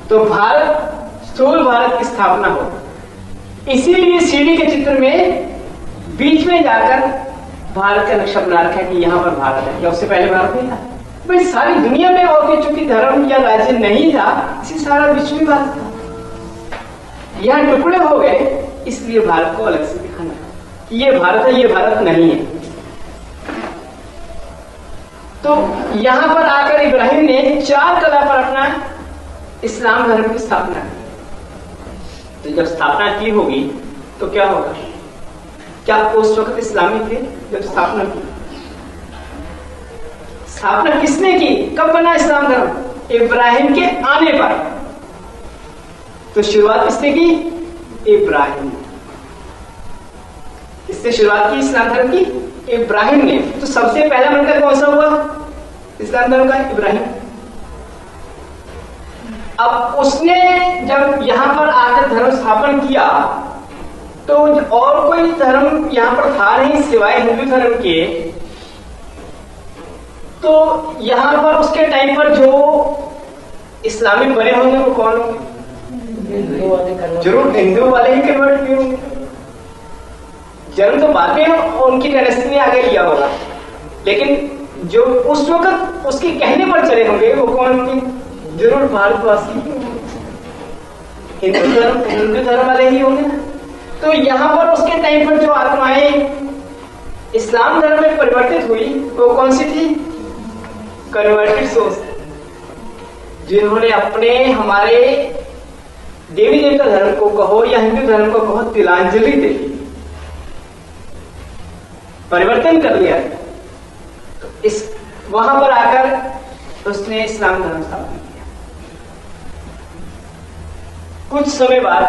तो भारत, स्थूल भारत की स्थापना हो। इसीलिए सीढ़ी के चित्र में बीच में जाकर भारत का नक्शा बना रखा है कि यहां पर भारत है। क्या उससे पहले भारत नहीं था? भाई सारी दुनिया में और चूंकि धर्म या राज्य नहीं था, इसी सारा विश्व में भारत था। यहां टुकड़े हो गए, इसलिए भारत को अलग से दिखाना कि ये भारत है, ये भारत नहीं है। तो यहां पर आकर इब्राहिम ने 4 कला पर अपना इस्लाम धर्म की स्थापना की। तो जब स्थापना की होगी तो क्या होगा? क्या उस वक्त इस्लामी थे जब स्थापना की? स्थापना किसने की? कब बना इस्लाम धर्म? इब्राहिम के आने पर। तो शुरुआत किसने की? इब्राहिम। किससे शुरुआत की इस्लाम धर्म की? इब्राहिम ने। तो सबसे पहला बनकर कौन सा हुआ इस्लाम धर्म का? इब्राहिम। अब उसने जब यहां पर आकर धर्म स्थापन किया, तो और कोई धर्म यहां पर था नहीं सिवाय हिंदू धर्म के। तो यहां पर उसके टाइम पर जो इस्लामी बने होंगे वो कौन होंगे? हिंदू वाले कन्वर्ट जरूर हिंदू वाले ही कन्वर्ट हुए होंगे। जन्म तो बाद में उनकी डायनेस्टी ने आगे लिया होगा, लेकिन जो उस वक्त उसके कहने पर चले होंगे वो कौन होंगे? जरूर भारतवासी, हिंदू धर्म वाले ही होंगे ना। तो यहाँ पर उसके टाइम पर जो आत्माएं इस्लाम धर्म में परिवर्तित हुई वो कौन सी थी? कन्वर्टेड सोल्स, जिन्होंने अपने हमारे देवी देवता धर्म को कहो या हिंदू धर्म को कहो तिलांजलि दे दी, परिवर्तन कर लिया। तो इस वहां पर आकर उसने इस्लाम धर्म स्थापित किया। कुछ समय बाद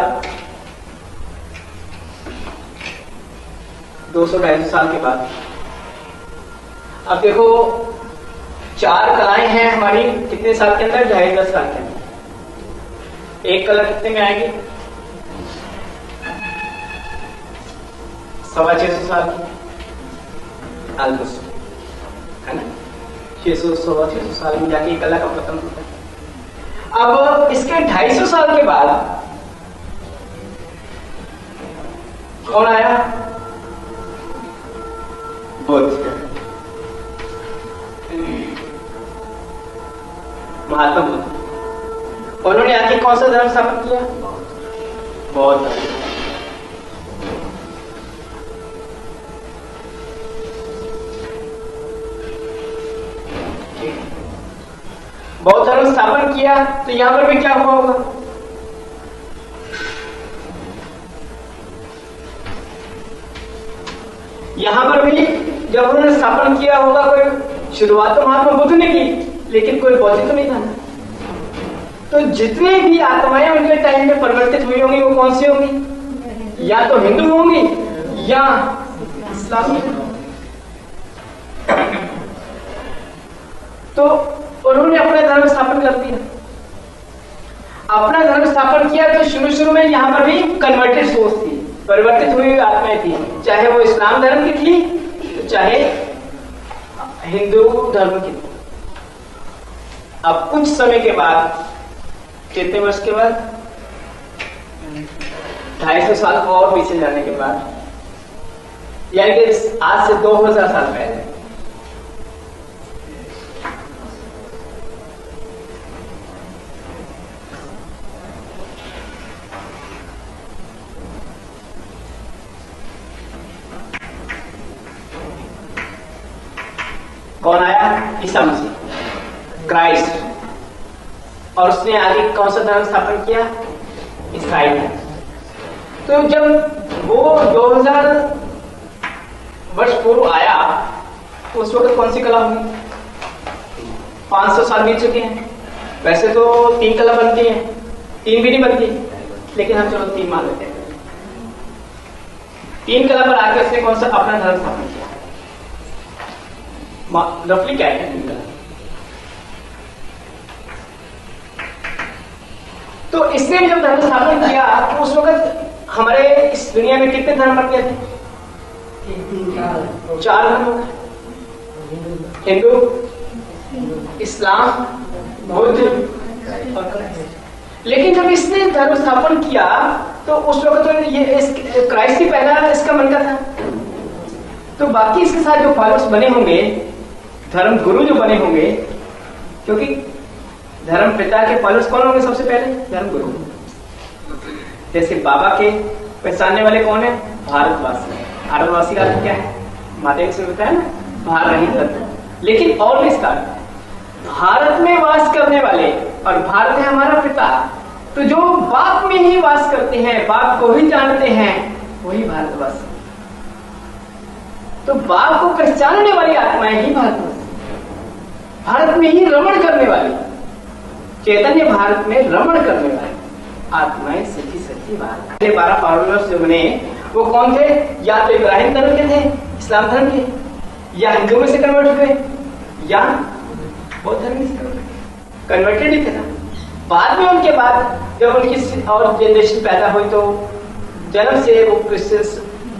200-250 साल के बाद, अब देखो 4 कलाएं हैं हमारी कितने साल के अंदर? 2.5-10 साल के अंदर। एक कला कितने में आएगी? 650 साल की, ऑलमोस्ट, है ना? 600 साल में जाके कला का पतन होता है। अब इसके 250 साल के बाद कौन आया? बुद्ध, महात्मा बुद्ध। उन्होंने आके कौन सा धर्म स्थापित किया? बौद्ध धर्म। बौद्ध धर्म स्थापन किया तो यहां पर भी क्या हुआ होगा? यहां पर भी जब उन्होंने स्थापन किया होगा, कोई शुरुआत तो महात्मा बुद्ध ने की, लेकिन कोई बौद्ध तो नहीं था। तो जितने भी आत्माएं उनके टाइम में परिवर्तित हुई होंगी वो कौन सी होंगी? या तो हिंदू होंगी या इस्लामी। तो उन्होंने अपना धर्म स्थापन कर दिया। अपना धर्म स्थापन किया तो शुरू में यहां पर भी कन्वर्टेड सोच थी, परिवर्तित हुई आत्माएं थी, चाहे वो इस्लाम धर्म की थी चाहे हिंदू धर्म की थी। अब कुछ समय के बाद, कितने वर्ष के बाद? 250 साल और पीछे जाने के बाद, यानी कि आज से 2000 साल पहले, कौन आया? ईसा मसीह, क्राइस्ट। और उसने आगे कौन सा धर्म स्थापन किया? इस्राइल। तो जब वो 2000 वर्ष पूर्व आया तो उस वक्त कौन सी कला होगी? 500 साल बीत चुके हैं। वैसे तो 3 कला बनती है, 3 भी नहीं बनती, लेकिन हम चलो 3 मान लेते हैं। 3 कला पर आकर उसने कौन सा अपना धर्म स्थापन किया? रफली क्या है 3 कला? तो इसने जब धर्म स्थापन किया तो उस वक्त हमारे इस दुनिया में कितने धर्म बन गए थे? 4 धर्म हो गए, हिंदू, इस्लाम, बुद्ध और क्राइस्ट। लेकिन जब इसने धर्म स्थापन किया तो उस वक्त तो ये क्राइस्ट ही पहला इसका मनका था। तो बाकी इसके साथ जो फॉलोअर्स बने होंगे, धर्म गुरु जो बने होंगे, क्योंकि धर्म पिता के फॉलोअर्स कौन होंगे? सबसे पहले धर्म गुरु। जैसे बाबा के पहचानने वाले कौन है? भारतवासी। भारतवासी का अर्थ क्या है? माता से बताया ना, भार रहित। लेकिन और भी इसका भारत में वास करने वाले, और भारत है हमारा पिता, तो जो बाप में ही वास करते हैं, बाप को ही जानते हैं, वही भारतवासी। तो बाप को पहचानने वाली आत्माएं ही भारतवासी, भारत में ही रमण करने वाली, चैतन्य भारत में रमण करने वाली आत्माएं सच्ची सच्ची बात। 12 फॉलोअर्स जो बने वो कौन थे? या तो इब्राहिम धर्म के थे, इस्लाम धर्म के, या हिंदू में से कन्वर्ट हुए, या बौद्ध धर्म में से कन्वर्टेड ही थे ना। बाद में उनके बाद जब उनकी और जनरेशन पैदा हुई तो जन्म से वो क्रिश्चियंस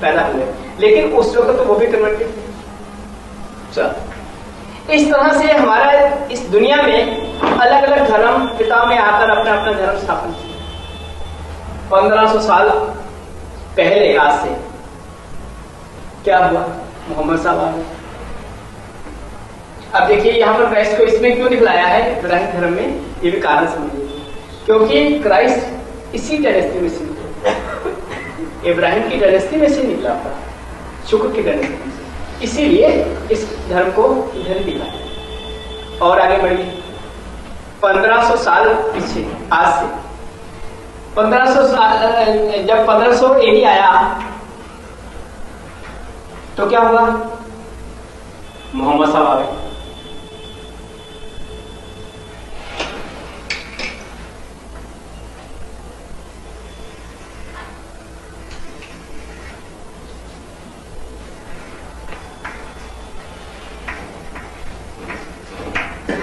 पैदा हुए, लेकिन उस वक्त तो वो भी कन्वर्टेड थे। इस तरह से हमारा इस दुनिया में अलग अलग धर्म पिताओं ने आकर अपना अपना धर्म स्थापन किया। 1500 साल पहले आज से क्या हुआ, मोहम्मद साहब आ गए। अब देखिए यहाँ पर क्राइस्ट को इसमें क्यों दिखलाया है इब्राहिम धर्म में, ये भी कारण समझिए। क्योंकि क्राइस्ट इसी डायनेस्टी में से निकला, इब्राहिम की डायनेस्टी में से निकला था, शुक्र की डायनेस्टी में से, इसीलिए इस धर्म को इधर दिखाया। और आगे बढ़िए 1500 साल पीछे, आज से 1500 साल, जब 1500 एडी आया तो क्या हुआ, मोहम्मद साहब आ गए।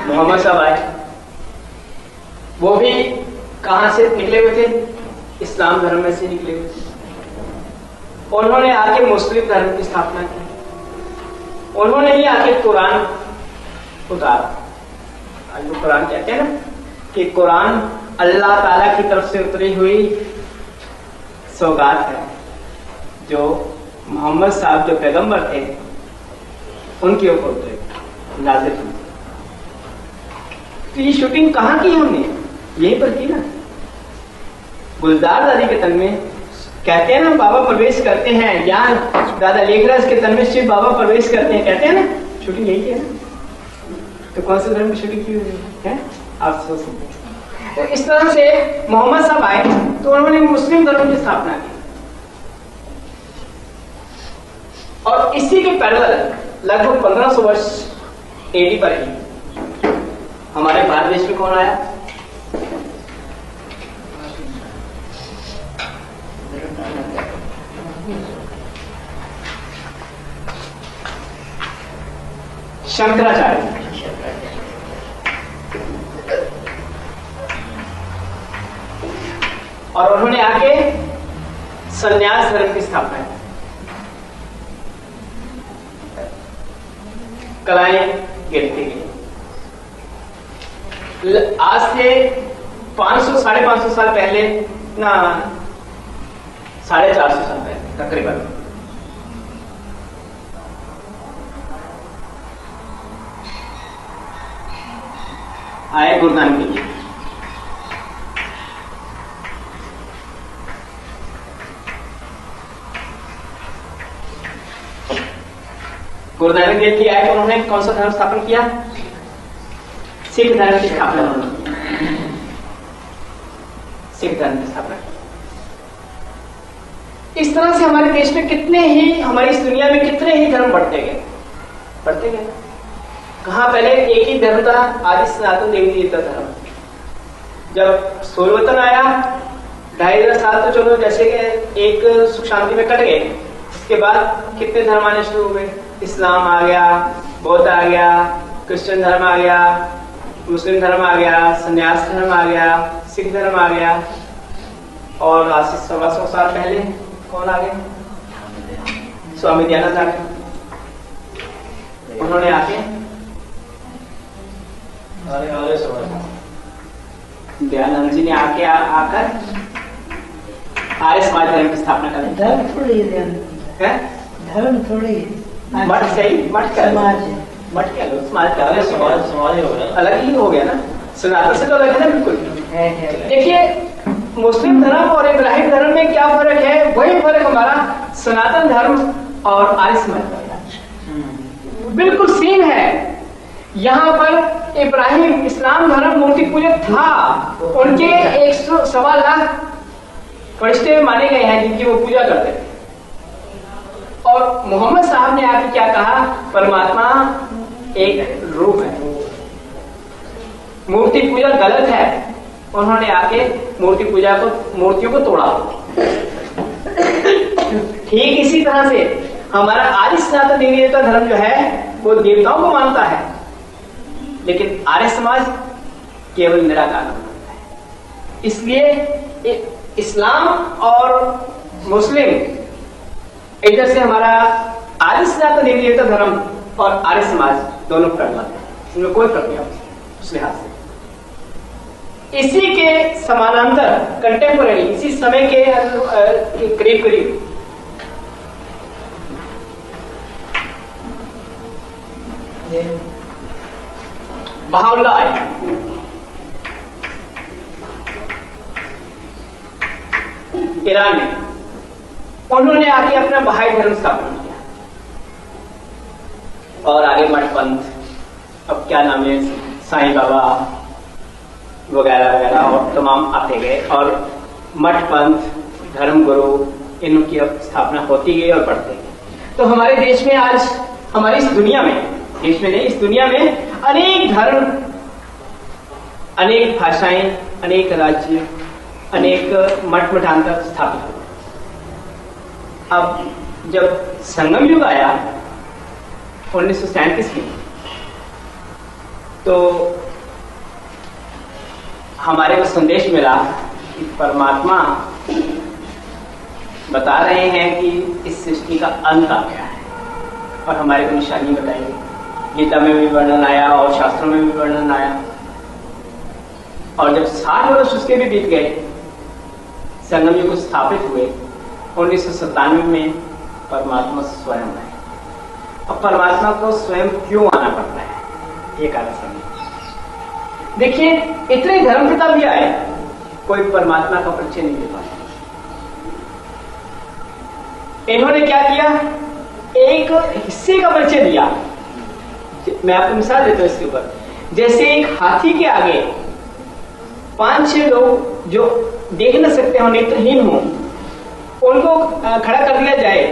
मोहम्मद साहब आए, वो भी कहां से निकले हुए थे, इस्लाम धर्म में से निकले हुए थे। उन्होंने आके मुस्लिम धर्म की स्थापना की, उन्होंने ही आके कुरान उतारा। आज वो कुरान कहते हैं ना कि कुरान अल्लाह ताला की तरफ से उतरी हुई सौगात है, जो मोहम्मद साहब जो पैगंबर थे उनके ऊपर उतरे, नाज़िल हुई। तो ये शूटिंग कहाँ की हमने, यहीं पर की ना, गुलजार दादी के तन में। कहते हैं ना बाबा प्रवेश करते हैं, ज्ञान दादा लेखराज के तन में शिव बाबा प्रवेश करते हैं, कहते हैं ना, शूटिंग यही है ना। तो कौन से धर्म की शूटिंग की हुई है, आप सोच सकते हैं। तो इस तरह से मोहम्मद साहब आए तो उन्होंने मुस्लिम धर्म की स्थापना की, और इसी के पैरेलल लगभग 1500 वर्ष एडी पर ही हमारे भारत देश में कौन आया, शंकराचार्य। और उन्होंने आके संन्यास धर्म की स्थापना की, कलाएं गिरती गई। आज से 500 साढ़े 500 साल पहले ना, 450 साल पहले तकरीबन, आए गुरु नानक देव जी। गुरु नानक देव जी आए तो उन्होंने कौन सा धर्म स्थापन किया, सिख धर्म की स्थापना, सिख धर्म की स्थापना। इस तरह से हमारे देश में कितने ही, हमारी इस दुनिया में कितने ही धर्म बढ़ते गए। कहां पहले एक ही धर्म था, आदि सनातन देवी देवता धर्म। जब सूर्यवतन आया 2,500 साल तो चलो जैसे कि एक सुख शांति में कट गए, उसके बाद कितने धर्म आने शुरू हुए, इस्लाम आ गया, बौद्ध आ गया, क्रिश्चियन धर्म आ गया, मुस्लिम धर्म आ गया, संन्यास धर्म आ गया, सिख धर्म आ गया, और आज से 125 साल पहले कौन आ गए, स्वामी दयानंद आ गए। उन्होंने आके दयानंद जी ने आके आकर आर्य समाज धर्म की स्थापना कर दी। धर्म थोड़ी है, धर्म थोड़ी मठ सही, मठ क्या समाज, मठ क्या लो, समाज क्या लो, समाज हो गया, अलग ही हो गया ना, सनातन से तो अलग है ना बिल्कुल। देखिए मुस्लिम धर्म और इब्राहिम धर्म में क्या फर्क है, वही फर्क हमारा सनातन धर्म और आर्य समाज का बिल्कुल सेम है। यहाँ पर इब्राहिम इस्लाम धर्म मूर्ति पूजक था, उनके 100-1.25 लाख फरिश्ते माने गए हैं जिनकी वो पूजा करते थे। और मोहम्मद साहब ने आके क्या कहा, परमात्मा एक रूप है, मूर्ति पूजा गलत है। उन्होंने आके मूर्ति पूजा को, मूर्तियों को तोड़ा। ठीक इसी तरह से हमारा आर्य सनातन देवी देवता धर्म जो है वो देवताओं को मानता है, लेकिन आर्य समाज केवल निराकार को मानता है। इसलिए इस्लाम और मुस्लिम, इधर से हमारा आर्य सनातन देवी देवता धर्म और आर्य समाज दोनों प्रबल है, इनमें कोई फर्क नहीं है उस लिहाज से। इसी के समानांतर कंटेम्पोररी, इसी समय के करीब करीब बहाउल्लाह आए। ईरान में उन्होंने आके अपना बहाई धर्म स्थापन किया और आगे मठपंथ, अब क्या नाम है, साईं बाबा वगैरह वगैरह और तमाम आते गए और मठपंथ, धर्म गुरु, इनकी अब स्थापना होती गई और बढ़ती गई। तो हमारे देश में आज, हमारी इस दुनिया में, देश में नहीं, इस दुनिया में अनेक धर्म, अनेक भाषाएं, अनेक राज्य, अनेक मठ मठांतर स्थापित हुए। अब जब संगम युग आया 1937 में, तो हमारे को संदेश मिला कि परमात्मा बता रहे हैं कि इस सृष्टि का अंत आ गया है और हमारे को निशानी बताएंगे। गीता में भी वर्णन आया और शास्त्रों में भी वर्णन आया। और जब 60 वर्ष उसके भी बीत गए, संगम युग स्थापित हुए 1997 में, परमात्मा स्वयं आए। अब परमात्मा को स्वयं क्यों आना पड़ता है, ये कारण समझिए। देखिए, इतने धर्मपिता भी आए, कोई परमात्मा का परिचय नहीं दे पाए। इन्होंने क्या किया, एक हिस्से का परिचय दिया। मैं आपको मिसाल देता हूं इसके ऊपर। जैसे एक हाथी के आगे 5-6 लोग जो देख न सकते हो, नेत्रहीन हो, उनको खड़ा कर दिया जाए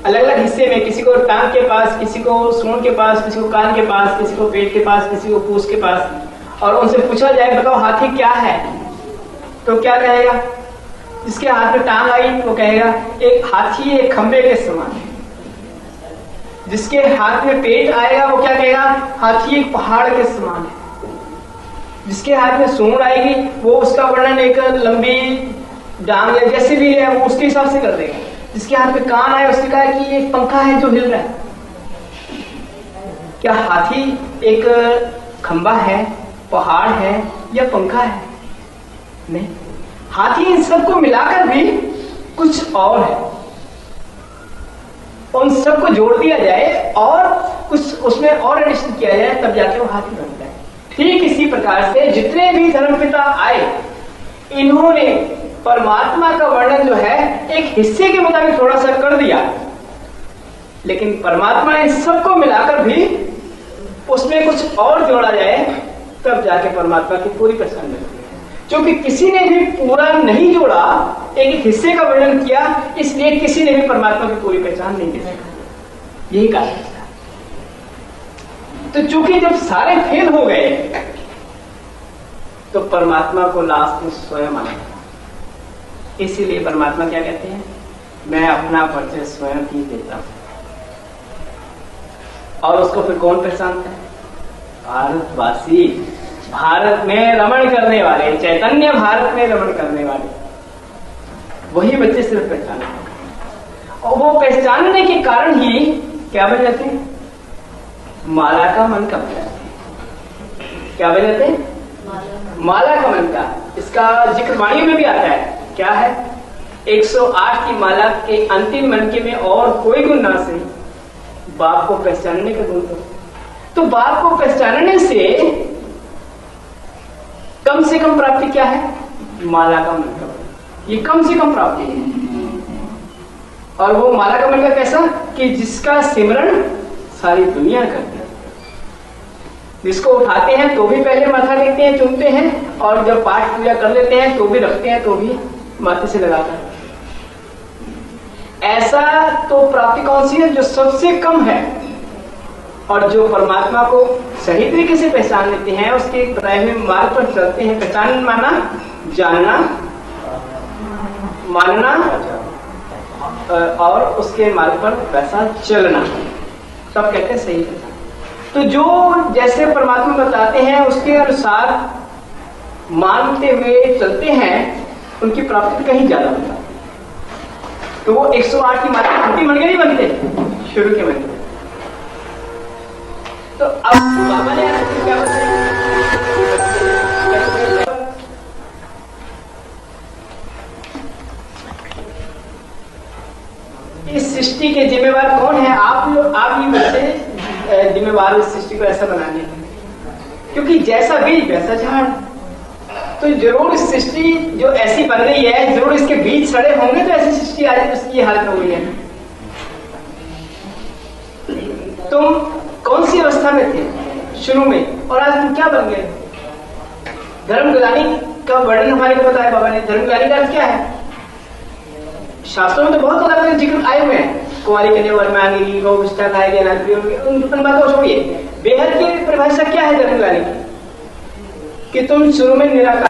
अलग अलग हिस्से में, किसी को टांग के पास, किसी को सूंड के पास, किसी को कान के पास, किसी को पेट के पास, किसी को पूंछ के पास, और उनसे पूछा जाए बताओ हाथी क्या है, तो क्या कहेगा? जिसके हाथ में टांग आई वो कहेगा एक हाथी एक खंबे के समान है। जिसके हाथ में पेट आएगा वो क्या कहेगा? हाथी एक पहाड़ के समान है। जिसके हाथ में सूंड आएगी वो उसका वर्णन एक लंबी डांग या जैसे भी है वो उसके हिसाब से कर देगा। जिसके हाथ में कान आए उसने कहा कि एक पंखा है जो हिल रहा है। क्या हाथी एक खंबा है, पहाड़ है या पंखा है? नहीं, हाथी इन सबको मिलाकर भी कुछ और है। उन सबको जोड़ दिया जाए और कुछ उसमें और एडिशन किया जाए, तब जाके वो हाथी बनता है। ठीक इसी प्रकार से जितने भी धर्मपिता आए, इन्होंने परमात्मा का वर्णन जो है एक हिस्से के मुताबिक थोड़ा सा कर दिया, लेकिन परमात्मा इन सबको मिलाकर भी उसमें कुछ और जोड़ा जाए, तब जाके परमात्मा की पूरी पहचान मिलती है। क्योंकि किसी ने भी पूरा नहीं जोड़ा, एक हिस्से का वर्णन किया, इसलिए किसी ने भी परमात्मा की पूरी पहचान नहीं दे सका। यही कारण है। तो चूंकि जब सारे फेल हो गए, तो परमात्मा को लास्ट में स्वयं आना। इसीलिए परमात्मा क्या कहते हैं? मैं अपना परिचय स्वयं ही देता हूं। और उसको फिर कौन पहचानता है? भारतवासी, भारत में रमण करने वाले, चैतन्य भारत में रमण करने वाले, वही बच्चे सिर्फ पहचाने। और वो पहचानने के कारण ही क्या बन जाते हैं? माला का मन का बन जाते हैं। क्या बन जाते हैं? माला का मन का। इसका जिक्र वाणी में भी आता है। क्या है? 108 की माला के अंतिम मनके में और कोई गुण ना सही, बाप को पहचानने का गुण। तो बाप को पहचानने से कम प्राप्ति क्या है? माला का मन का। ये कम से कम प्राप्ति है। और वो माला का मन का कैसा? कि जिसका सिमरण सारी दुनिया करती है। जिसको उठाते हैं तो भी पहले माथा टेकते हैं, चूमते हैं, और जब पाठ पूजा कर लेते हैं तो भी रखते हैं, तो भी माथे से लगाकर। ऐसा तो प्राप्ति कौन सी है? जो सबसे कम है और जो परमात्मा को सही तरीके से पहचान लेते हैं, उसके बताए हुए मार्ग पर चलते हैं। पहचान माना जानना, मानना और उसके मार्ग पर वैसा चलना, सब कहते हैं सही पहचान। तो जो जैसे परमात्मा बताते हैं उसके अनुसार मानते हुए चलते हैं, उनकी प्राप्ति कहीं ज्यादा होती है। तो वो 108 की मात्रा अंतिम मन के नहीं बनते, शुरू के बनते। तो अब बाबा ने क्या बताया? इस सृष्टि के जिम्मेवार कौन है? आप ही बच्चे जिम्मेवार इस सृष्टि को ऐसा बनाने के, क्योंकि जैसा बीज वैसा झाड़। तो जरूर इस सृष्टि जो ऐसी बन रही है, जरूर इसके बीज सड़े होंगे तो ऐसी सृष्टि आज उसकी हालत हो गई है। तुम कौन सी अवस्था में थे शुरू में, और आज तुम क्या बन गए? धर्मग्लानि का वर्णन हमारे को बताया बाबा ने। धर्मग्लानि का अर्थ क्या है? शास्त्रों में तो बहुत अलग अलग जिक्र आए हुए हैं, कुंवारी कन्या वर मांगेगी, गौ पुष्टा खाएगी, अनाज पिएगी, उन बातों को छोड़िए। बेहद की परिभाषा क्या है धर्मग्लानि की? कि तुम शुरू में निराकार